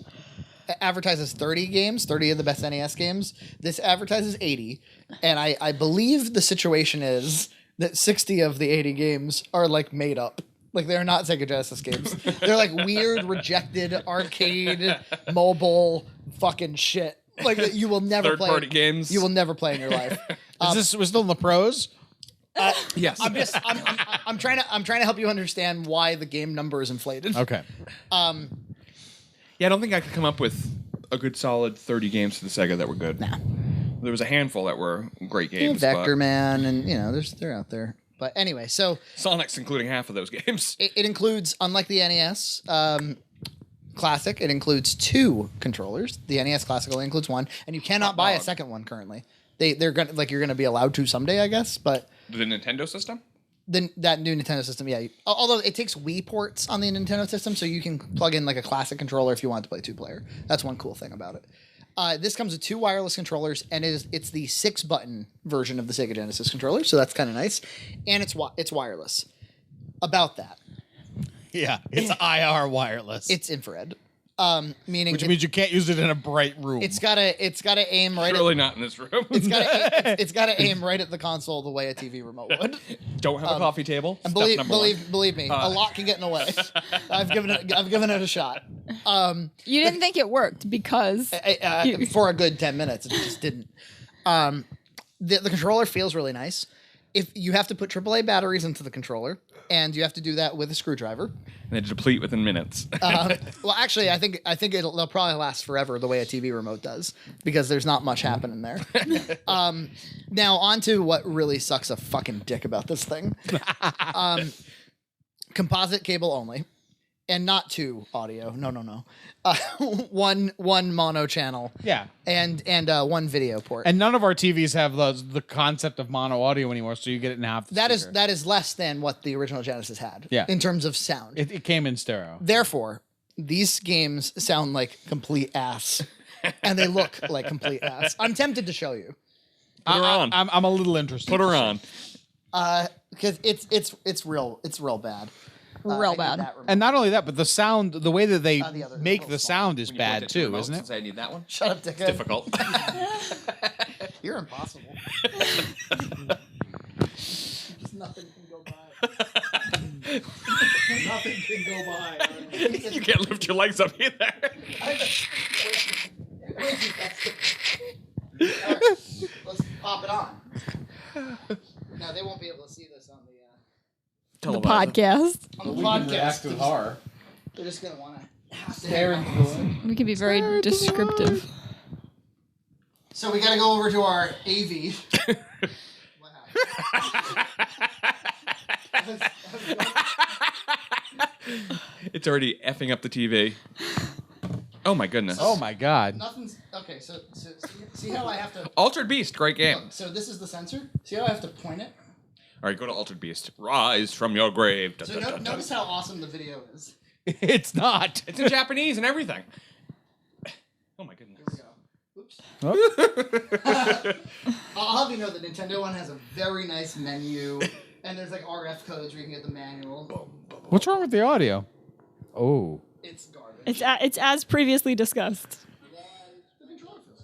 advertises 30 games, 30 of the best NES games. This advertises 80, and I believe the situation is that 60 of the 80 games are like made up. Like they're not Sega Genesis games. They're like weird, rejected arcade, mobile, fucking shit. Like that you will never play. Third-party games. You will never play in your life. We're still in the pros? Yes. I'm trying to help you understand why the game number is inflated. Okay. Yeah, I don't think I could come up with a good solid 30 games for the Sega that were good. Nah. There was a handful that were great games. Vector Man, and they're out there. But anyway, so Sonic's including half of those games. it includes, unlike the NES Classic, it includes 2 controllers. The NES Classic only includes 1, and you cannot buy a second one currently. They're gonna you're gonna be allowed to someday, I guess, but The Nintendo system? that new Nintendo system, yeah. Although it takes Wii ports on the Nintendo system, so you can plug in like a classic controller if you want to play 2-player. That's one cool thing about it. This comes with 2 wireless controllers, and it's the 6-button version of the Sega Genesis controller, so that's kind of nice. And it's wireless. About that, Yeah. It's IR wireless. it's infrared. Meaning Which means you can't use it in a bright room. it's gotta aim right. Surely not in this room. It's gotta aim right at the console the way a TV remote would. Don't have a coffee table. And Step number one. believe me, a lot can get in the way. I've given it a shot. You didn't think it worked because For a good 10 minutes, it just didn't. The controller feels really nice. If you have to put AAA batteries into the controller, and you have to do that with a screwdriver. And they deplete within minutes. Well, actually, I think they'll probably last forever the way a TV remote does because there's not much happening there. Now on to what really sucks a fucking dick about this thing. Composite cable only, and not 2 audio. No. One mono channel. Yeah. And 1 video port. And none of our TVs have the concept of mono audio anymore, so you get it in half. That is less than what the original Genesis had. Yeah. In terms of sound. It came in stereo. Therefore, these games sound like complete ass, and they look like complete ass. I'm tempted to show you Put her on. I'm a little interested. Put her on. because it's real bad. real I need bad. that remote. And not only that, but the sound, the way that they the other make little the small. sound is bad too, isn't it? I need that one. Shut up, dickhead. Difficult. You're impossible. Just nothing can go by. Nothing can go by. You can't lift your legs up either. Alright, let's pop it on. Now they won't be able to see this on The podcast. the podcast. with horror. They're just gonna want to Stare into the light. We can be very descriptive. So we gotta go over to our AV. What happened? It's already effing up the TV. Oh my goodness. Oh my god. Nothing's okay. So see how I have to. Altered Beast, great game. Look, so this is the sensor. See how I have to point it. All right, go to Altered Beast. Rise from your grave. So notice how awesome the video is. It's not. It's in Japanese and everything. Oh my goodness. Oops. Oh. I'll have you know that Nintendo one has a very nice menu, and there's like RF codes where you can get the manual. What's wrong with the audio? Oh. It's garbage. It's as previously discussed. The controller feels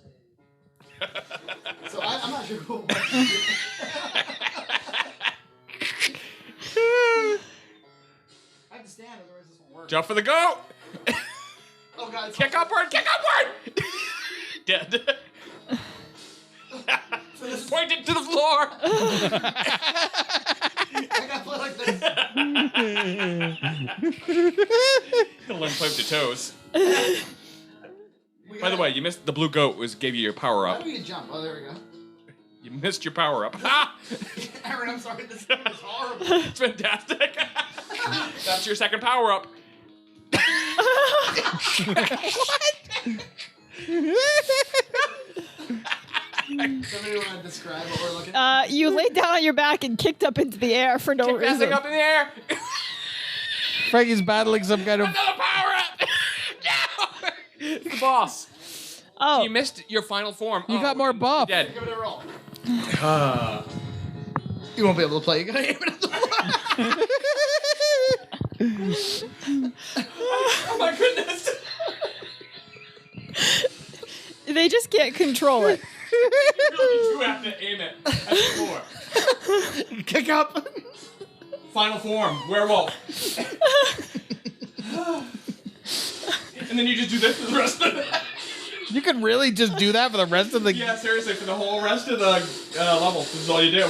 good. So I'm not sure who. I have to stand, otherwise this won't work. Jump for the goat. Oh god! It's Kick upward. Kick upward. Dead. Point it to the floor. I gotta play like this. Gonna learn to play with your toes. By the way, you missed the blue goat gave you your power How up. do you jump? Oh, there we go. You missed your power up. Ha! Aaron, I'm sorry. This is horrible. It's fantastic. That's your second power up. Somebody want to describe what we're looking at? You laid down on your back and kicked up into the air for no Keep messing reason. up in the air. Frankie's battling some kind of. Another power up. No! It's the boss. Oh, You missed your final form. You got more buff. Dead. Give it a roll. You won't be able to play. You gotta aim it at the Oh my goodness. they just can't control it. You really do have to aim it at the floor. Kick up. Final form, werewolf. And then you just do this for the rest of it. You can really just do that for the rest of the. Yeah, seriously, for the whole rest of the level, this is all you do.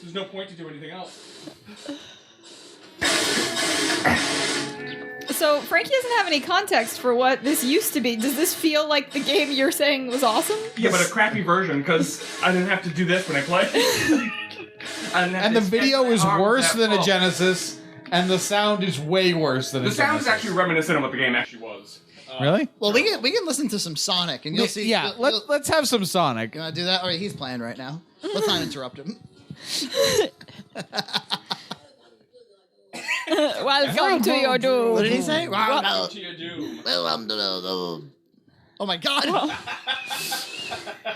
There's no point to do anything else. So Frankie doesn't have any context for what this used to be. Does this feel like the game you're saying was awesome? Yeah, but a crappy version, because I didn't have to do this when I played. And the video is worse than a Genesis, and the sound is way worse than a The sound is Genesis. actually reminiscent of what the game actually was. Really? Well, we can listen to some Sonic, and you'll see. Yeah, let's have some Sonic. You wanna do that? All right, he's playing right now. Let's not interrupt him. Welcome to your doom. What did he say? To your doom. Oh my god!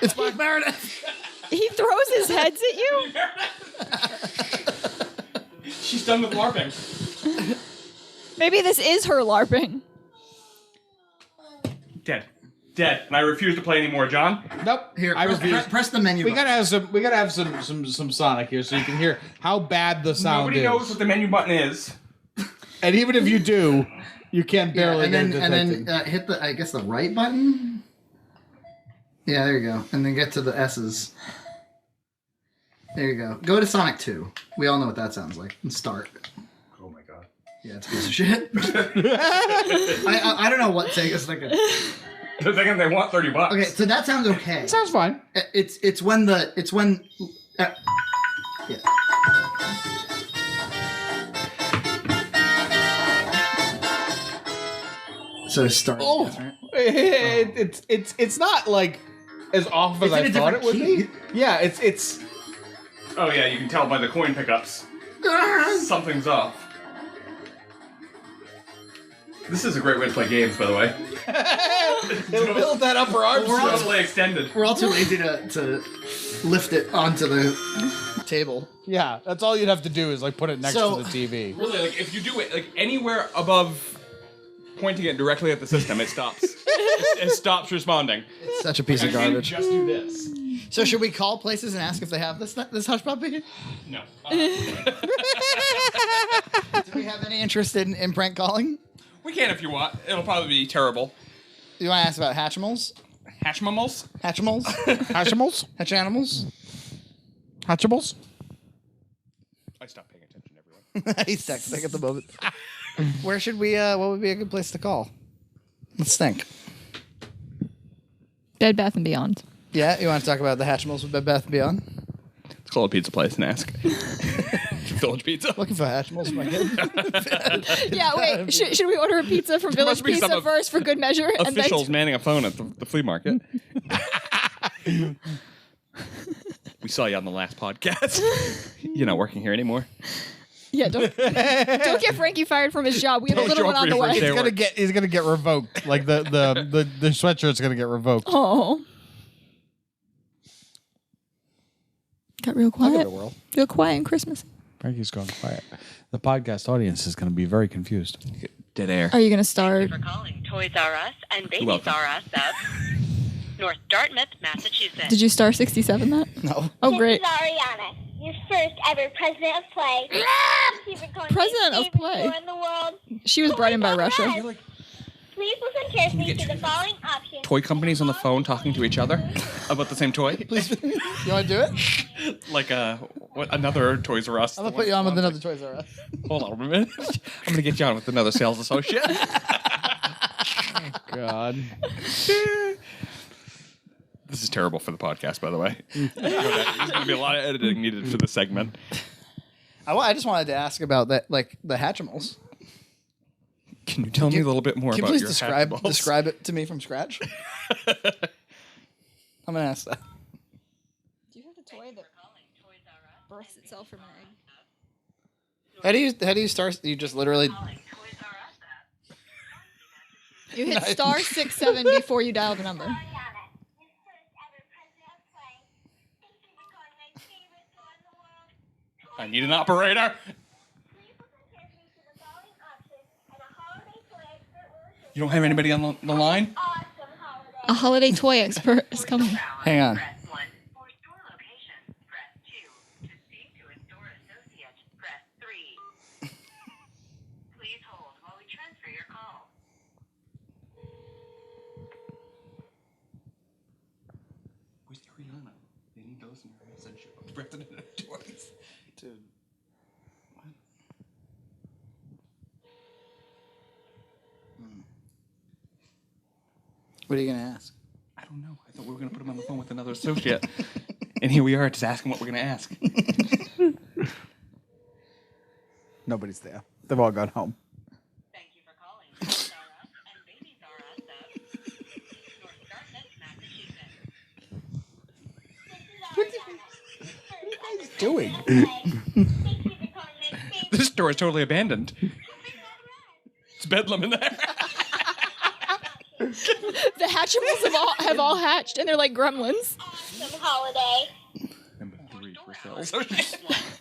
It's Black Meredith. He throws his heads at you. She's done with LARPing. Maybe this is her LARPing. Dead. And I refuse to play anymore, John. Nope. Here, I refuse. press the menu. We gotta have some Sonic here, so you can hear how bad the sound Nobody is. knows what the menu button is. And even if you do, you can't barely and get it then detected. hit the right button. Yeah, there you go. And then get to the S's. There you go. Go to Sonic 2. We all know what that sounds like. And start. Oh my god. Yeah, it's a piece of shit. I don't know what Sega's thinking. They're thinking they want $30. Okay, so that sounds okay. Sounds fine. It's when yeah. So start. Oh, right? it's not like as off as It's in I a thought it would different be. Yeah, it's. Oh yeah, you can tell by the coin pickups. Something's off. This is a great way to play games, by the way. It'll build that upper arm. Totally extended. We're all too lazy to lift it onto the table. Yeah, that's all you'd have to do is like put it next So- to the TV. Really, like if you do it like anywhere above pointing it directly at the system, it stops. it stops responding. It's such a piece of And you garbage. just do this. So should we call places and ask if they have this hush puppy? No. Do we have any interest in prank calling? We can if you want. It'll probably be terrible. You want to ask about Hatchimals? Hatchimals? Hatchimals? Hatchimals? Hatch animals? Hatchimals? I stopped paying attention, everyone. He's texting at the moment. Where should we, what would be a good place to call? Let's think. Bed Bath & Beyond. Yeah, you want to talk about the Hatchimals with Bed Bath & Beyond? Let's call a pizza place and ask. Village Pizza. Looking for Hatchimals, my kid. Yeah, wait. Should we order a pizza from Village must be Pizza some first for good measure? Officials manning a phone at the flea market. We saw you on the last podcast. You're not working here anymore. Yeah, don't get Frankie fired from his job. We have a Don't little show one up on for the your way. first day. He's gonna get revoked. Like the sweatshirt's gonna get revoked. Oh. Got real Look at quiet. the world. Real quiet in Christmas. Frankie's gone quiet. The podcast audience is gonna be very confused. Dead air. Are you going to start? For calling Toys R Us and Babies welcome. R Us of North Dartmouth, Massachusetts. Did you star 67 that? No. Oh, great. This is Ariana, your first ever president of play. Thank you for calling President my of favorite Play? store in the world. She was brought in by Russia. Please listen carefully to the following options. Toy companies on the phone talking to each other about the same toy. Please, you want to do it? Like another Toys R Us. I'm going to put you on with another Toys R Us. Hold on a minute. I'm gonna get you on with another sales associate. God. This is terrible for the podcast, by the way. There's gonna be a lot of editing needed for this segment. I just wanted to ask about that, like the Hatchimals. Can you tell me a little bit more Can you about please your describe Hatchimals? it to me from scratch? I'm going to ask that. Do you have a toy that births itself from an egg? How do you start? You just literally. You hit star 67 before you dial the number. Ariana, your first ever president of play. Thank you for calling my favorite store in the world. I need an operator. Please listen carefully to the following options and a holiday toy expert will assist You don't have anybody on the line? awesome holiday. A holiday toy expert is coming. Hang on. Press 1. For store location, press 2. To speak to a store associate, press 3. Please hold while we transfer your call. Where's Ariana? They need those in her message. President of Toys. Dude. What are you going to ask? I don't know. I thought we were going to put him on the phone with another associate. And here we are just asking what we're going to ask. Nobody's there. They've all gone home. Thank you for calling Toys R Us and Babies R Us of North Dartmouth, Massachusetts. Doing. Thank you for calling my favorite. This store is totally abandoned. It's bedlam in there. The Hatchimals have all hatched, and they're like gremlins. Awesome holiday. Number 3 for For sales. store location, press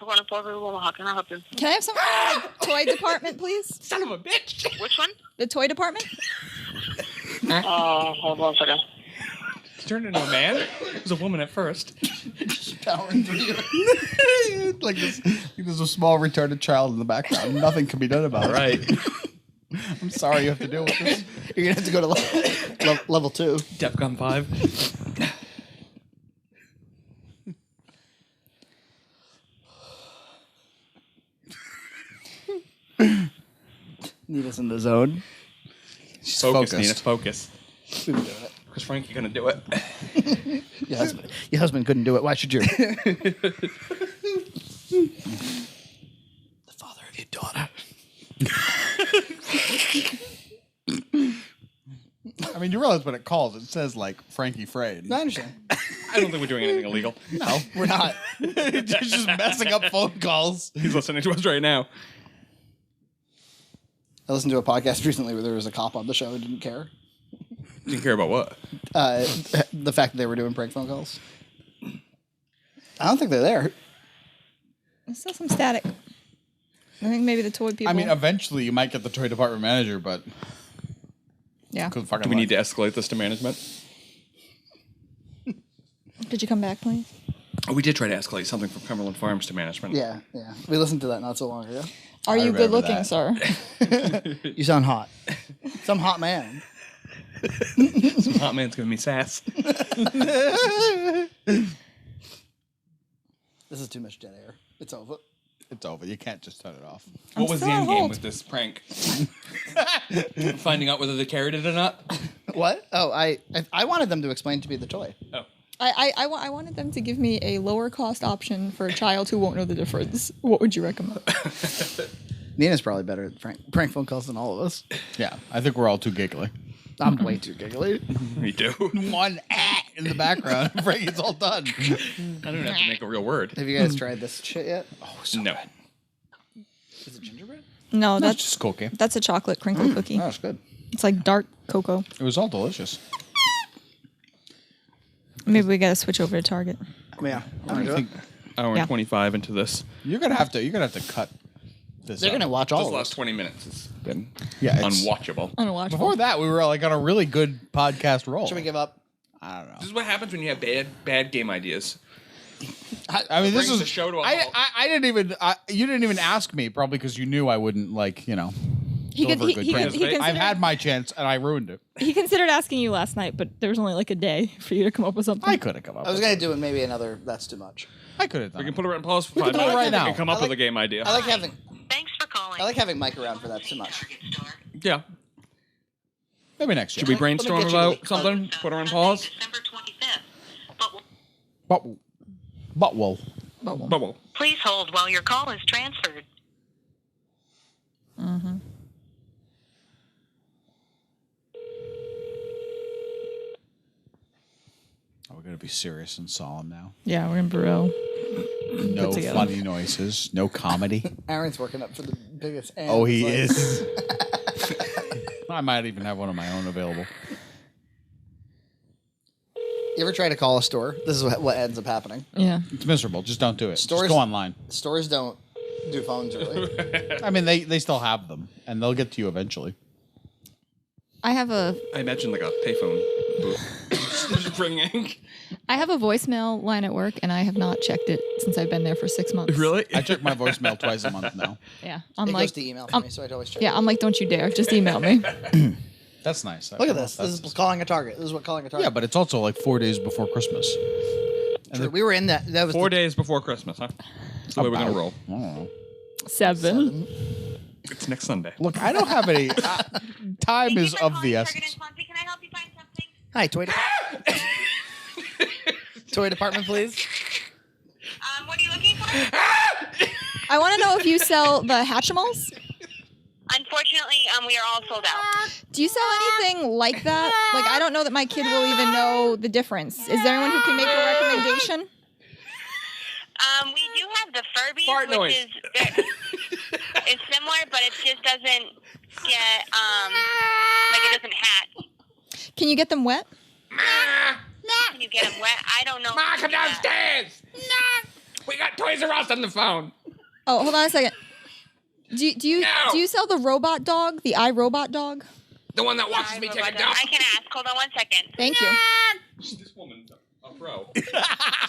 Corner Porter, how can I help you? Can I have some from the toy department, please? Son of a bitch. Which one? The toy department? Hold on a second. He turned into a man? It was a woman at first. Powering through. like there's a small retarded child in the background. Nothing can be done about it. Right. I'm sorry you have to deal with this. You're gonna have to go to level 2. Defcon 5. Need us in the zone. Focus, focused. Nina, focus. We've been doing it. Because Frankie couldn't do it. Your husband couldn't do it. Why should you? The father of your daughter. I mean, you realize when it calls, it says like Frankie Frayed. I understand. I don't think we're doing anything illegal. No, we're not. It's just messing up phone calls. He's listening to us right now. I listened to a podcast recently where there was a cop on the show who didn't care. Didn't care about what? The fact that they were doing prank phone calls. I don't think they're there. There's still some static. I think maybe the toy people. I mean, eventually you might get the toy department manager, but yeah. good fucking Do we luck. need to escalate this to management? Did you come back, please? Oh, we did try to escalate something from Cumberland Farms to management. Yeah. We listened to that not so long ago. Are you remember good looking, that. sir? You sound hot. Some hot man. Some hot man's giving me sass. This is too much dead air. It's over. It's over. You can't just turn it off. What was the still on end game hold. with this prank? Finding out whether they carried it or not? What? Oh, I wanted them to explain to me the toy. Oh. I wanted them to give me a lower cost option for a child who won't know the difference. What would you recommend? Nina's probably better at prank phone calls than all of us. Yeah, I think we're all too giggly. I'm way too giggly. Me too. One in the background. Frankie's all done. I don't even have to make a real word. Have you guys tried this shit yet? No. Is it gingerbread? No, That's that's just cookie. that's a chocolate crinkle cookie. Oh, it's good. It's like dark cocoa. It was all delicious. Maybe we gotta switch over to Target. Yeah. I don't think Hour Yeah. and 25 into this. you're gonna have to cut this. They're up. gonna watch This all of last us. 20 minutes has been Yeah, it's- unwatchable. Unwatchable. Before that, we were like on a really good podcast roll. Should we give up? I don't know. This is what happens when you have bad game ideas. I mean, this brings is the show to a halt. I didn't even. You didn't even ask me, probably because you knew I wouldn't like. He deliver could- good he pranks. considered- I've had my chance and I ruined it. He considered asking you last night, but there was only like a day for you to come up with something. I could have come up. I was with gonna do it. Maybe another. That's too much. I could have done. We can it. put it in pause for We 5 can do it minutes. right now. And come up I with like- a game idea. I like having. Thanks for calling. I like having Mike around for that too much. Target store. Yeah. Maybe next year. Should we brainstorm get you about really something? Put her on pause? December 25th. But But well, Bubble. please hold while your call is transferred. we're gonna be serious and solemn now. Yeah, we're in Burrell. No together. funny noises. No comedy. Aaron's working up for the biggest. And Oh, he it's is. I might even have one of my own available. You ever try to call a store? This is what ends up happening. Yeah. It's miserable. Just don't do it. Stores- Just go online. Stores don't do phones really. I mean, they still have them, and they'll get to you eventually. I have a I imagine like a payphone booth. Just ringing. I have a voicemail line at work, and I have not checked it since I've been there for 6 months. Really? I check my voicemail twice a month now. Yeah. I'm It like, goes to email for me, so I'd always check. yeah, I'm like, don't you dare, just email me. That's nice. Look at this. This is calling a target. This is what calling a target. Yeah, but it's also like 4 days before Christmas. True. We were in that. That was 4 the- days before Christmas, huh? That's the way we're going to roll. I don't know. 7. It's next Sunday. Look, I don't have any. Time is of the essence. Can I help you find something? Hi, toy department. Toy department, please. What are you looking for? I want to know if you sell the Hatchimals. Unfortunately, we are all sold out. Do you sell anything like that? Like, I don't know that my kid will even know the difference. Is there anyone who can make a recommendation? We do have the Furby, Fart which noise. is it's similar, but it just doesn't get like it doesn't hatch. Can you get them wet? Can you get them wet? I don't know. Ma, come downstairs! We got Toys R Us on the phone. Oh, hold on a second. Do you sell the robot dog, the iRobot dog? The one that watches me take a dump. I can ask. Hold on 1 second. Thank you. This woman's a pro.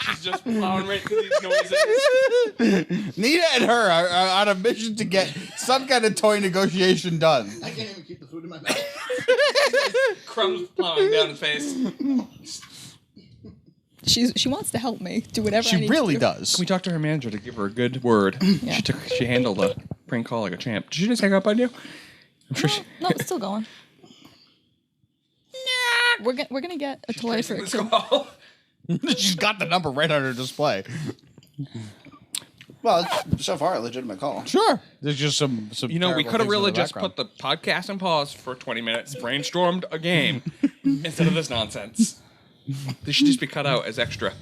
She's just plowing right through these noises. Nita and her are on a mission to get some kind of toy negotiation done. I can't even keep the food in my mouth. Crumbs plowing down his face. She wants to help me do whatever I She need really to do. does. We talked to her manager to give her a good word. Yeah. She handled a prank call like a champ. Did she just hang up on you? I'm sure she. No, it's still going. We're gonna get a toy for it This too. call. She's got the number right on her display. Well, it's so far a legitimate call. Sure. There's just some You know, we terrible could have things in really the just background. put the podcast on pause for 20 minutes, brainstormed a game instead of this nonsense. This should just be cut out as extra.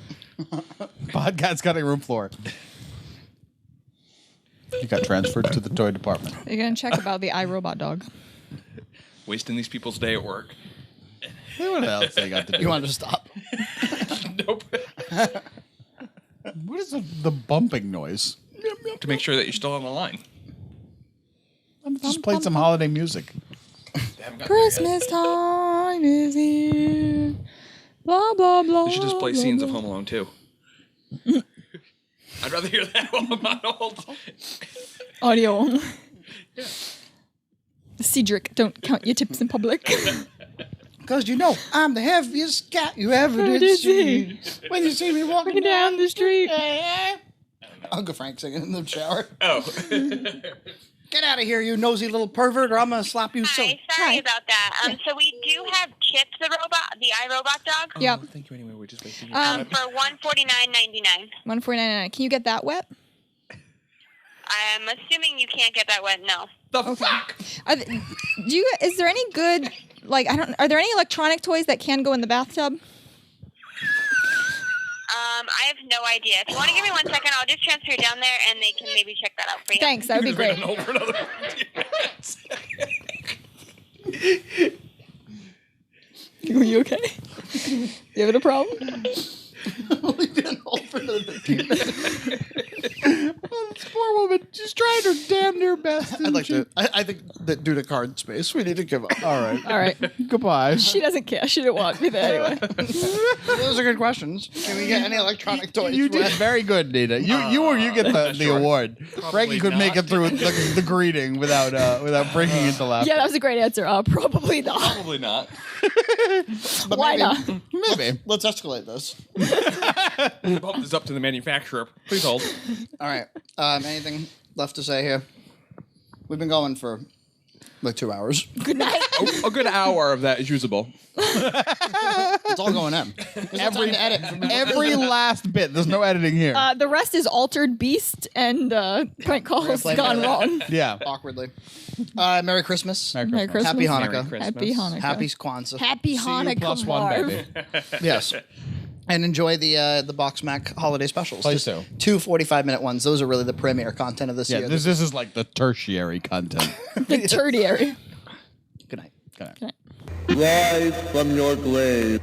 Podcast cutting room floor. You got transferred to the toy department. You're gonna check about the iRobot dog. Wasting these people's day at work. What else they got to do? You wanted to stop? Nope. What is the bumping noise? To make sure that you're still on the line. I just played some holiday music. Christmas time is here. Blah blah blah. We should just play blah, scenes of blah. Home Alone 2. I'd rather hear that while I'm on hold. Audio only. Cedric, don't count your tips in public. Because you know I'm the heaviest cat you ever did did see. When you see me walking Down the street. Uncle Frank singing in the shower. Oh. Get out of here, you nosy little pervert, or I'm gonna slap you so. Hi, sorry about that. So we do have Chip the robot, the iRobot dog, Yep. Thank you anyway. We're just wasting for $149.99. $149.99. Can you get that wet? I'm assuming you can't get that wet. No. The fuck? Is there any good are there any electronic toys that can go in the bathtub? I have no idea. If you want to give me 1 second, I'll just transfer you down there, and they can maybe check that out for you. Thanks, that would be great. Over another Are you okay? You having a problem? Only been hold for another 15 minutes. This poor woman, she's trying her damn near best. I'd like to. I think that due to card space, we need to give up. All right. All right. Goodbye. She doesn't care. She didn't want me there anyway. Those are good questions. Can we get any electronic toys? You did wet? very good, Nita. You get the award. Frankie could make it through the greeting without breaking into laughter. Yeah, that was a great answer. Probably not. Probably not. But Why maybe- not? Maybe. Let's escalate this. Bump this up to the manufacturer. Please hold. All right. Anything left to say here? We've been going for like 2 hours. Good night. A good hour of that is usable. It's all going in. Every edit. Every last bit. There's no editing here. The rest is altered beast and prank calls play gone that. wrong. Yeah. Awkwardly. Merry Christmas. Merry Christmas. Happy Hanukkah. Merry Christmas. Happy Hanukkah. Happy Kwanzaa. Happy See you Hanukkah, plus one, Marv. baby. Yes. And enjoy the Box Mac holiday specials. Please Just do. 2 45-minute ones. Those are really the premier content of this Yeah, year. this is like the tertiary content. The tertiary. Good night. Good night. Rise from your grave.